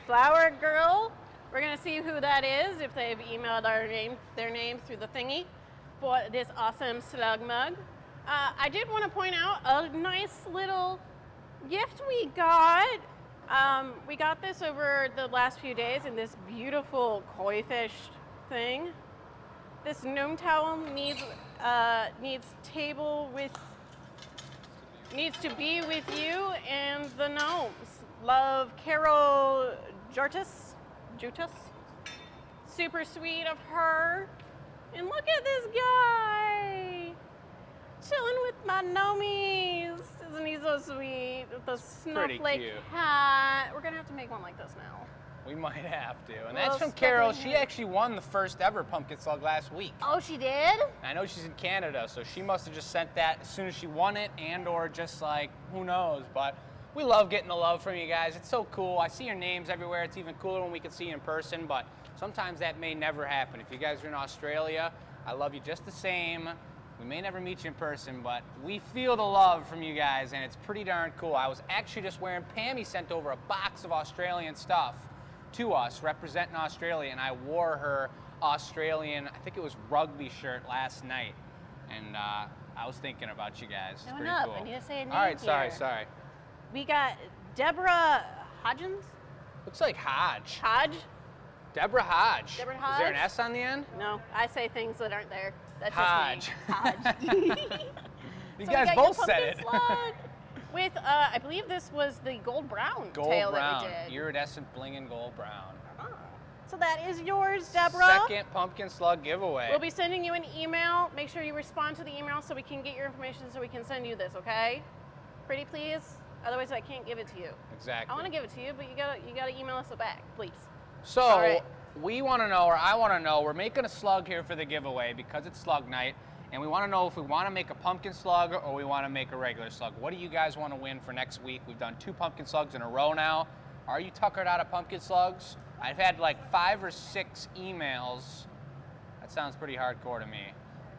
Flower Girl. We're gonna see who that is if they've emailed their name through the thingy for this awesome slug mug. I did want to point out a nice little gift we got. We got this over the last few days in this beautiful koi fish thing. This gnome towel needs to be with you and the gnomes. Love, Carol Jutas. Super sweet of her. And look at this guy. Chilling with my gnomies. Isn't he so sweet? With the pretty snowflake cute. hat. We're gonna have to make one like this now. We might have to. And Well, that's from stuff Carol. in She here. actually won the first ever pumpkin slug last week. Oh, she did? I know she's in Canada, so she must have just sent that as soon as she won it, and or just like, who knows. But we love getting the love from you guys. It's so cool. I see your names everywhere. It's even cooler when we can see you in person, but sometimes that may never happen. If you guys are in Australia, I love you just the same. We may never meet you in person, but we feel the love from you guys, and it's pretty darn cool. I was actually just wearing, Pammy sent over a box of Australian stuff to us representing Australia, and I wore her Australian, I think it was rugby shirt last night, and I was thinking about you guys. It's No, pretty enough. cool. I need to say a name All right, sorry. here. We got Deborah Hodgins? Looks like Hodge. Hodge? Deborah Hodge. Deborah Is there an Hodge? S on the end? No, I say things that aren't there. That's Hodge. just me. Hodge. You So guys we got both your said it. pumpkin slug with, I believe this was the gold brown Gold tail brown. that we did. Iridescent blinging gold brown. Oh. So that is yours, Deborah. Second pumpkin slug giveaway. We'll be sending you an email. Make sure you respond to the email so we can get your information so we can send you this, okay? Pretty please? Otherwise I can't give it to you. Exactly. I want to give it to you, but you gotta email us it back, please. So, All right. we want to know, or I want to know, we're making a slug here for the giveaway because it's slug night, and we want to know if we want to make a pumpkin slug or we want to make a regular slug. What do you guys want to win for next week? We've done 2 pumpkin slugs in a row now. Are you tuckered out of pumpkin slugs? I've had like 5 or 6 emails. That sounds pretty hardcore to me.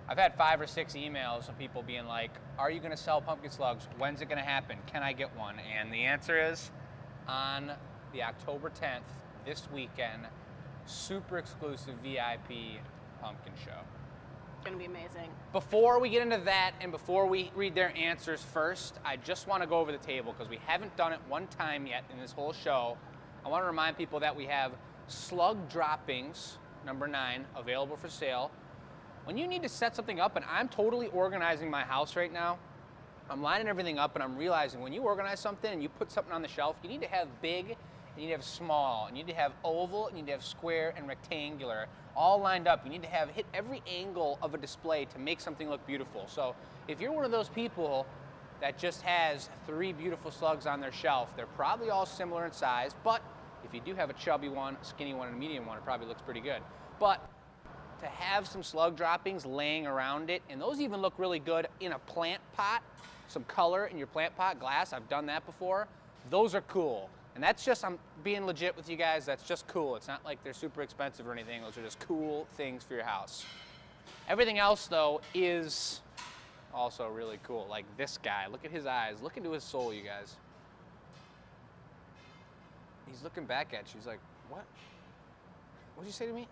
I've had 5 or 6 emails of people being like, are you going to sell pumpkin slugs? When's it going to happen? Can I get one? And the answer is on the October 10th, this weekend, super exclusive VIP pumpkin show. It's gonna be amazing. Before we get into that and before we read their answers first, I just want to go over the table because we haven't done it one time yet in this whole show. I want to remind people that we have slug droppings, number 9, available for sale. When you need to set something up, and I'm totally organizing my house right now, I'm lining everything up and I'm realizing when you organize something and you put something on the shelf, you need to have big you need to have small, you need to have oval, you need to have square and rectangular, all lined up. You need to have hit every angle of a display to make something look beautiful. So if you're one of those people that just has 3 beautiful slugs on their shelf, they're probably all similar in size, but if you do have a chubby one, a skinny one, and a medium one, it probably looks pretty good. But to have some slug droppings laying around it, and those even look really good in a plant pot, some color in your plant pot, glass, I've done that before, those are cool. And that's just, I'm being legit with you guys, that's just cool. It's not like they're super expensive or anything, those are just cool things for your house. Everything else though is also really cool, like this guy, look at his eyes, look into his soul, you guys. He's looking back at you, he's like, what? What'd you say to me?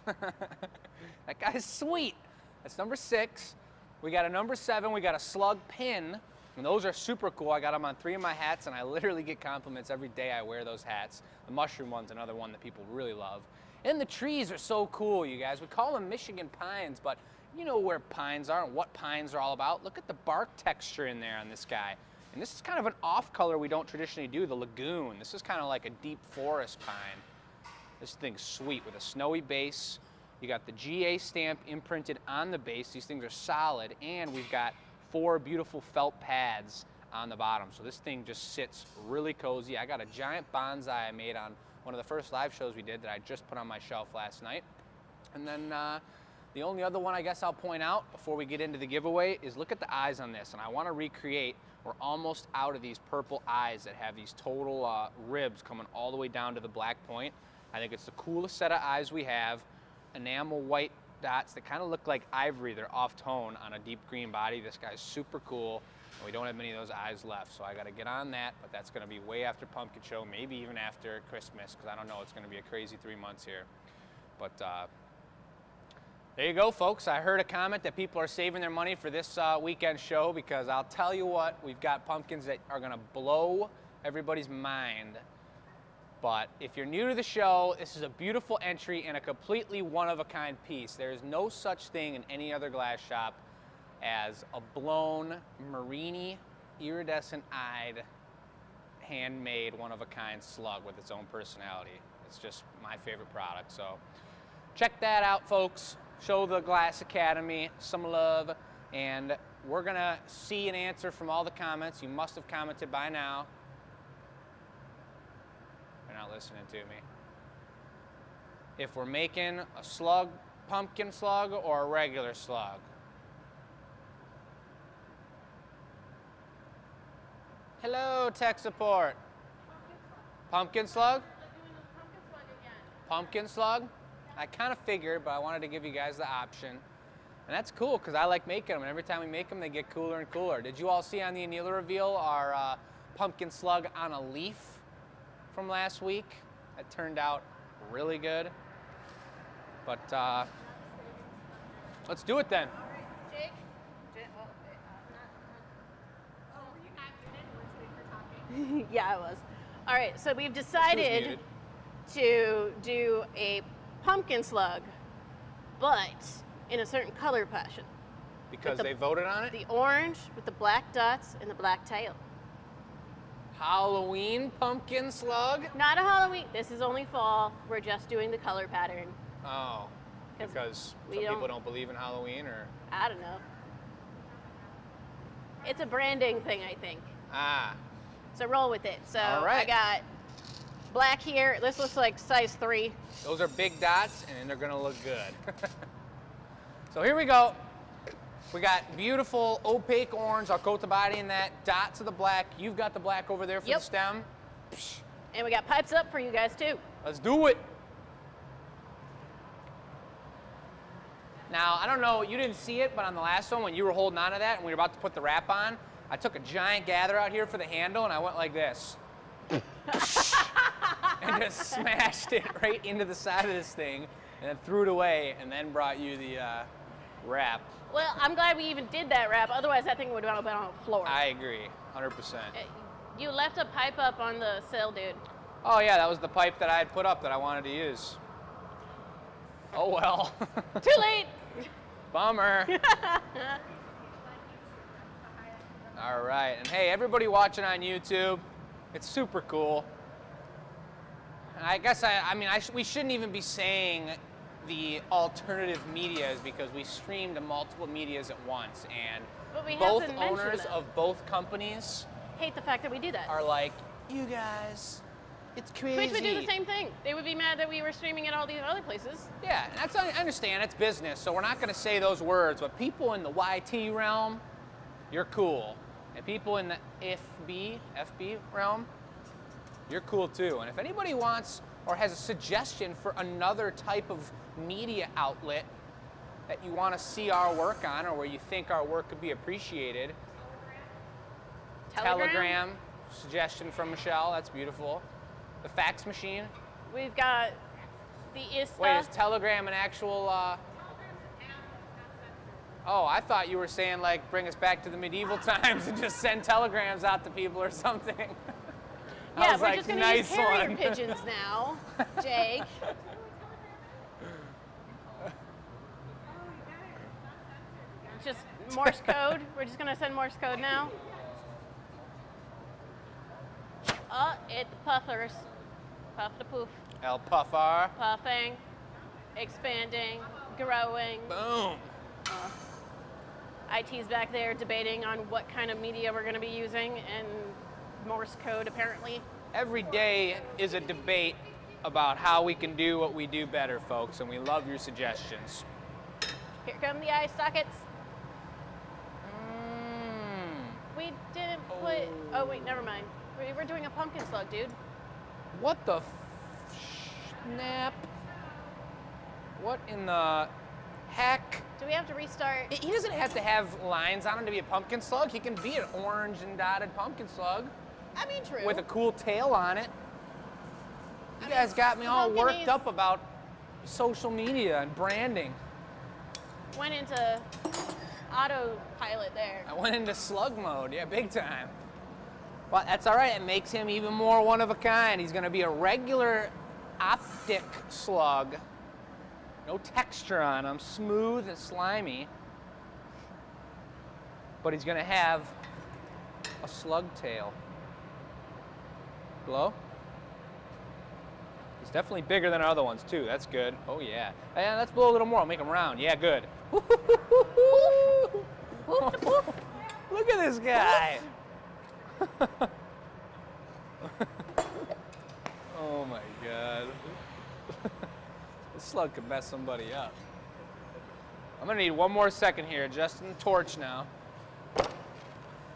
That guy's sweet. That's number 6. We got a number 7, we got a slug pin, and those are super cool. I got them on 3 of my hats, and I literally get compliments every day I wear those hats. The mushroom one's another one that people really love. And the trees are so cool, you guys. We call them Michigan pines, but you know where pines are and what pines are all about. Look at the bark texture in there on this guy. And this is kind of an off color we don't traditionally do, the lagoon. This is kind of like a deep forest pine. This thing's sweet with a snowy base. You got the GA stamp imprinted on the base. These things are solid, and we've got 4 beautiful felt pads on the bottom. So this thing just sits really cozy. I got a giant bonsai I made on one of the first live shows we did that I just put on my shelf last night. And then the only other one I guess I'll point out before we get into the giveaway is look at the eyes on this. And I want to recreate, we're almost out of these purple eyes that have these total ribs coming all the way down to the black point. I think it's the coolest set of eyes we have. Enamel white dots that kind of look like ivory. They're off tone on a deep green body. This guy's super cool, and we don't have many of those eyes left, so I got to get on that, but that's going to be way after Pumpkin Show, maybe even after Christmas, because I don't know, it's going to be a crazy 3 months here. But there you go, folks. I heard a comment that people are saving their money for this weekend show, because I'll tell you what, we've got pumpkins that are going to blow everybody's mind. But if you're new to the show, this is a beautiful entry and a completely one-of-a-kind piece. There is no such thing in any other glass shop as a blown, marine, iridescent-eyed, handmade, one-of-a-kind slug with its own personality. It's just my favorite product. So check that out, folks. Show the Glass Academy some love, and we're going to see an answer from all the comments. You must have commented by now. Not listening to me. If we're making a slug, pumpkin slug, or a regular slug. Hello, tech support. Pumpkin slug? Pumpkin slug? I kind of figured, but I wanted to give you guys the option. And that's cool, because I like making them, and every time we make them, they get cooler and cooler. Did you all see on the Anila reveal our pumpkin slug on a leaf from last week? That turned out really good. But let's do it then. Jake? Oh, were you not muted? We're talking. Yeah, I was. All right, so we've decided to do a pumpkin slug, but in a certain color passion. Because they voted on it? The orange with the black dots and the black tail. Halloween pumpkin slug? Not a Halloween. This is only fall. We're just doing the color pattern. Oh, because some people don't believe in Halloween, or? I don't know. It's a branding thing, I think. Ah. So roll with it. So all right. I got black here. This looks like size 3. Those are big dots, and they're gonna look good. So here we go. We got beautiful opaque orange. I'll coat the body in that. Dots of the black. You've got the black over there for the stem. And we got pipes up for you guys too. Let's do it. Now, I don't know, you didn't see it, but on the last one, when you were holding on to that and we were about to put the wrap on, I took a giant gather out here for the handle and I went like this. And just smashed it right into the side of this thing and then threw it away and then brought you the wrap. Well, I'm glad we even did that wrap. Otherwise, that thing would have been on the floor. I agree, 100%. You left a pipe up on the sill, dude. Oh yeah, that was the pipe that I had put up that I wanted to use. Oh well. Too late. Bummer. All right, and hey, everybody watching on YouTube, it's super cool. And I guess we shouldn't even be saying the alternative medias because we stream to multiple medias at once, and But we have both to mention owners them. of both companies Hate the fact that we do that. are like, you guys, it's crazy. Twitch would do the same thing. They would be mad that we were streaming at all these other places. Yeah, and that's, I understand, it's business, so we're not going to say those words, but people in the YT realm, you're cool. And people in the FB realm, you're cool too. And if anybody wants or has a suggestion for another type of media outlet that you want to see our work on, or where you think our work could be appreciated, Telegram suggestion from Michelle, that's beautiful. The fax machine. We've got the Insta. Wait, is Telegram an actual, Oh, I thought you were saying like bring us back to the medieval times and just send telegrams out to people or something. I Yeah, was we're like, just going to nice use carrier one. pigeons now, Jake. Just Morse code. We're just going to send Morse code now. Oh, it's the puffers. Puff the poof. El Puffar. Puffing, expanding, growing. Boom. IT's back there debating on what kind of media we're going to be using and Morse code apparently. Every day is a debate about how we can do what we do better, folks, and we love your suggestions. Here come the eye sockets. We didn't put, oh wait, never mind. We're doing a pumpkin slug, dude. What the snap? What in the heck? Do we have to restart? He doesn't have to have lines on him to be a pumpkin slug. He can be an orange and dotted pumpkin slug I mean, true. with a cool tail on it. You guys got me all pumpkin worked is- up about social media and branding. Went into autopilot there. I went into slug mode, yeah, big time. Well, that's all right. It makes him even more one of a kind. He's going to be a regular optic slug. No texture on him, smooth and slimy. But he's going to have a slug tail. Hello? He's definitely bigger than our other ones, too. That's good. Oh, yeah. And let's blow a little more. I'll make him round. Yeah, good. Look at this guy. Oh my God. This slug could mess somebody up. I'm gonna need one more second here, just in the torch now.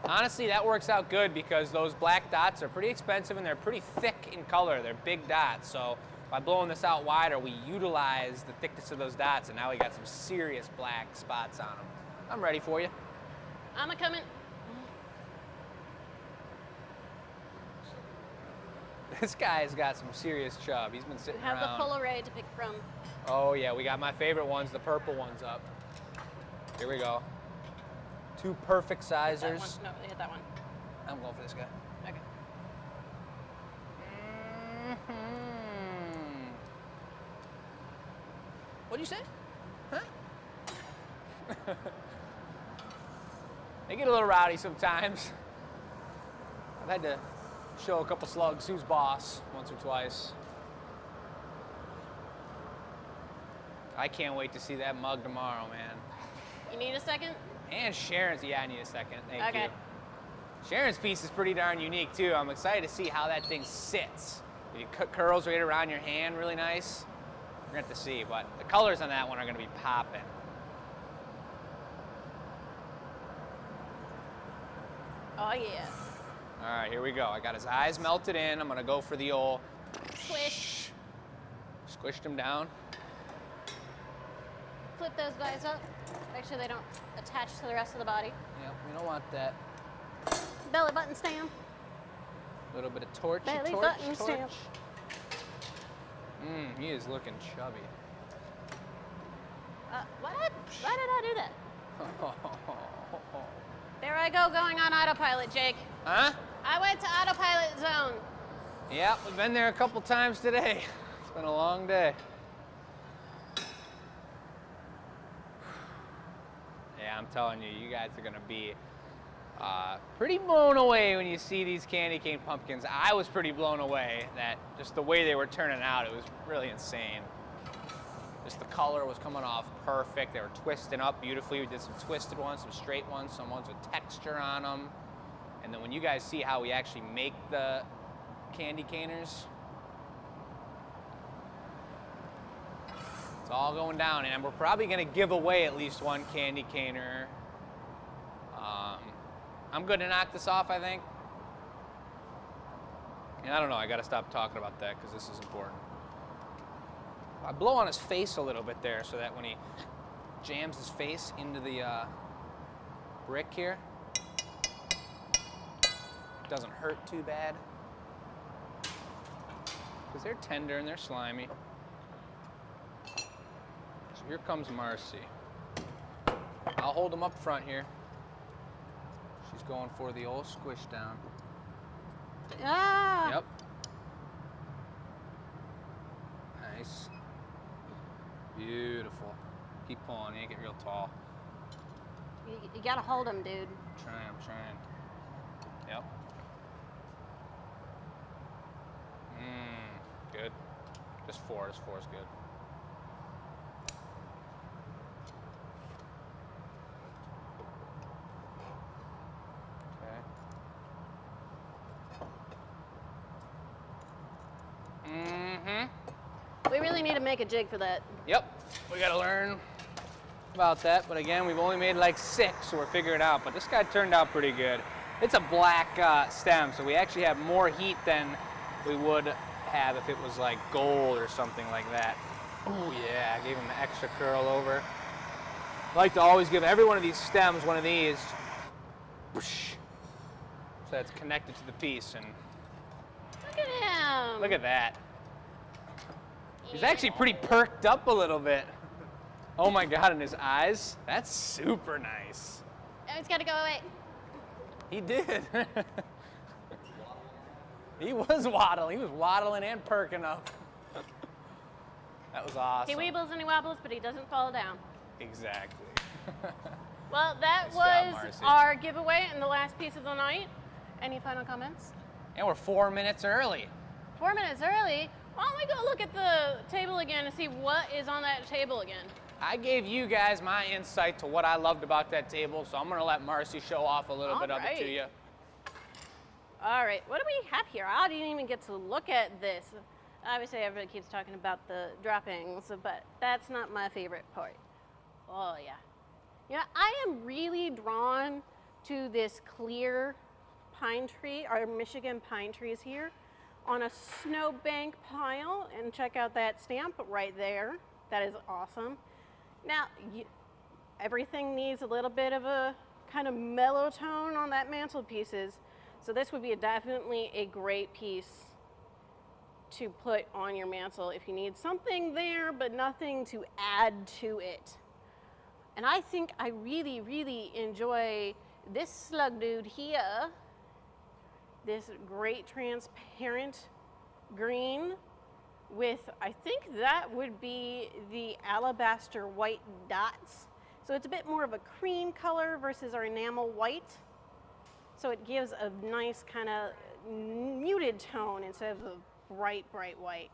Honestly, that works out good because those black dots are pretty expensive and they're pretty thick in color. They're big dots, so by blowing this out wider, we utilize the thickness of those dots, and now we got some serious black spots on them. I'm ready for you. I'm a coming. This guy's got some serious chub. He's been sitting We have around. the full array to pick from. Oh yeah, we got my favorite ones, the purple ones up. Here we go. Two perfect That one. sizers. No, hit that one. I'm going for this guy. Okay. What'd you say? Huh? They get a little rowdy sometimes. I've had to show a couple slugs who's boss once or twice. I can't wait to see that mug tomorrow, man. You need a second? And Sharon's, yeah, I need a second. Thank Okay. you. Sharon's piece is pretty darn unique too. I'm excited to see how that thing sits. If it curls right around your hand really nice. We're gonna have to see, but the colors on that one are gonna be popping. Oh yeah. All right, here we go. I got his eyes melted in. I'm gonna go for the old Squish. Squished him down. Flip those guys up. Make sure they don't attach to the rest of the body. Yep, we don't want that. Belly button stamp. A little bit of torch. Belly torch, button torch. stamp. He is looking chubby. What? Why did I do that? There I go, going on autopilot, Jake. Huh? I went to autopilot zone. Yep, we've been there a couple times today. It's been a long day. Yeah, I'm telling you, you guys are gonna be Pretty blown away when you see these candy cane pumpkins. I was pretty blown away that just the way they were turning out, it was really insane. Just the color was coming off perfect. They were twisting up beautifully. We did some twisted ones, some straight ones, some ones with texture on them. And then when you guys see how we actually make the candy caners, it's all going down. And we're probably gonna give away at least one candy caner. I'm good to knock this off, I think. And I don't know, I gotta stop talking about that because this is important. I blow on his face a little bit there so that when he jams his face into the brick here, it doesn't hurt too bad. Because they're tender and they're slimy. So here comes Marcy. I'll hold him up front here. She's going for the old squish down. Ah! Yep. Nice. Beautiful. Keep pulling, you ain't get real tall. You gotta hold him, dude. I'm trying. Yep. Good. Just four is good. We really need to make a jig for that. Yep, we gotta learn about that, but again, we've only made like 6, so we're figuring it out, but this guy turned out pretty good. It's a black stem, so we actually have more heat than we would have if it was like gold or something like that. Oh yeah, I gave him the extra curl over. I like to always give every one of these stems one of these, so that's connected to the piece, and Look at him. look at that. He's actually pretty perked up a little bit. Oh my God, in his eyes, that's super nice. Oh, he's gotta go away. He did. He was waddling. He was waddling and perking up. That was awesome. He weebles and he wobbles, but he doesn't fall down. Exactly. Well, that Nice job, was Marcy. our giveaway and the last piece of the night. Any final comments? And we're 4 minutes early. 4 minutes early. Why don't we go look at the table again and see what is on that table again? I gave you guys my insight to what I loved about that table, so I'm gonna let Marcy show off a little bit of it to Alright. you. All right, what do we have here? I didn't even get to look at this. Obviously, everybody keeps talking about the droppings, but that's not my favorite part. Oh, yeah. You know, I am really drawn to this clear pine tree, our Michigan pine trees here, on a snowbank pile, and check out that stamp right there. That is awesome. Now, everything needs a little bit of a kind of mellow tone on that mantelpieces. So this would be definitely a great piece to put on your mantle if you need something there, but nothing to add to it. And I think I really, really enjoy this slug dude here. This great transparent green with, I think that would be the alabaster white dots. So it's a bit more of a cream color versus our enamel white. So it gives a nice kind of muted tone instead of the bright, bright white.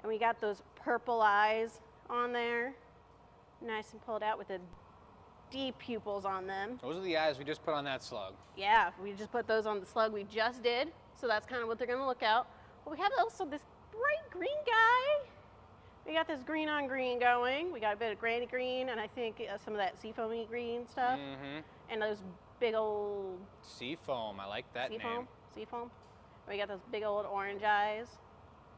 And we got those purple eyes on there, nice and pulled out with the deep pupils on them. Those are the eyes we just put on that slug. Yeah, we just put those on the slug we just did, so that's kind of what they're gonna look out. But we have also this bright green guy. We got this green on green going. We got a bit of granny green, and I think some of that seafoamy green stuff. And those big old Seafoam, I like that name. Seafoam. We got those big old orange eyes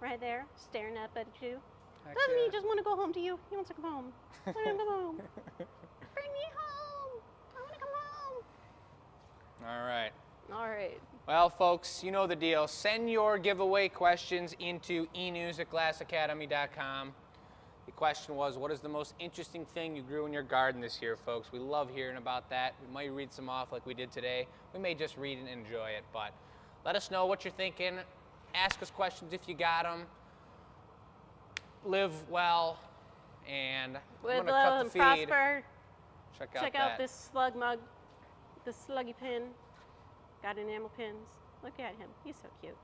right there, staring up at you. Heck Doesn't yeah. he just want to go home to you? He wants to come home. I want to come home. Bring me home. I want to come home. All right. All right. Well, folks, you know the deal. Send your giveaway questions into enews@glassacademy.com. The question was, what is the most interesting thing you grew in your garden this year, folks? We love hearing about that. We might read some off like we did today. We may just read and enjoy it, but let us know what you're thinking. Ask us questions if you got them. Live well, and Live I'm going to well cut the and feed. prosper. Check Check out out this slug mug, the sluggy pin. Got enamel pins. Look at him. He's so cute.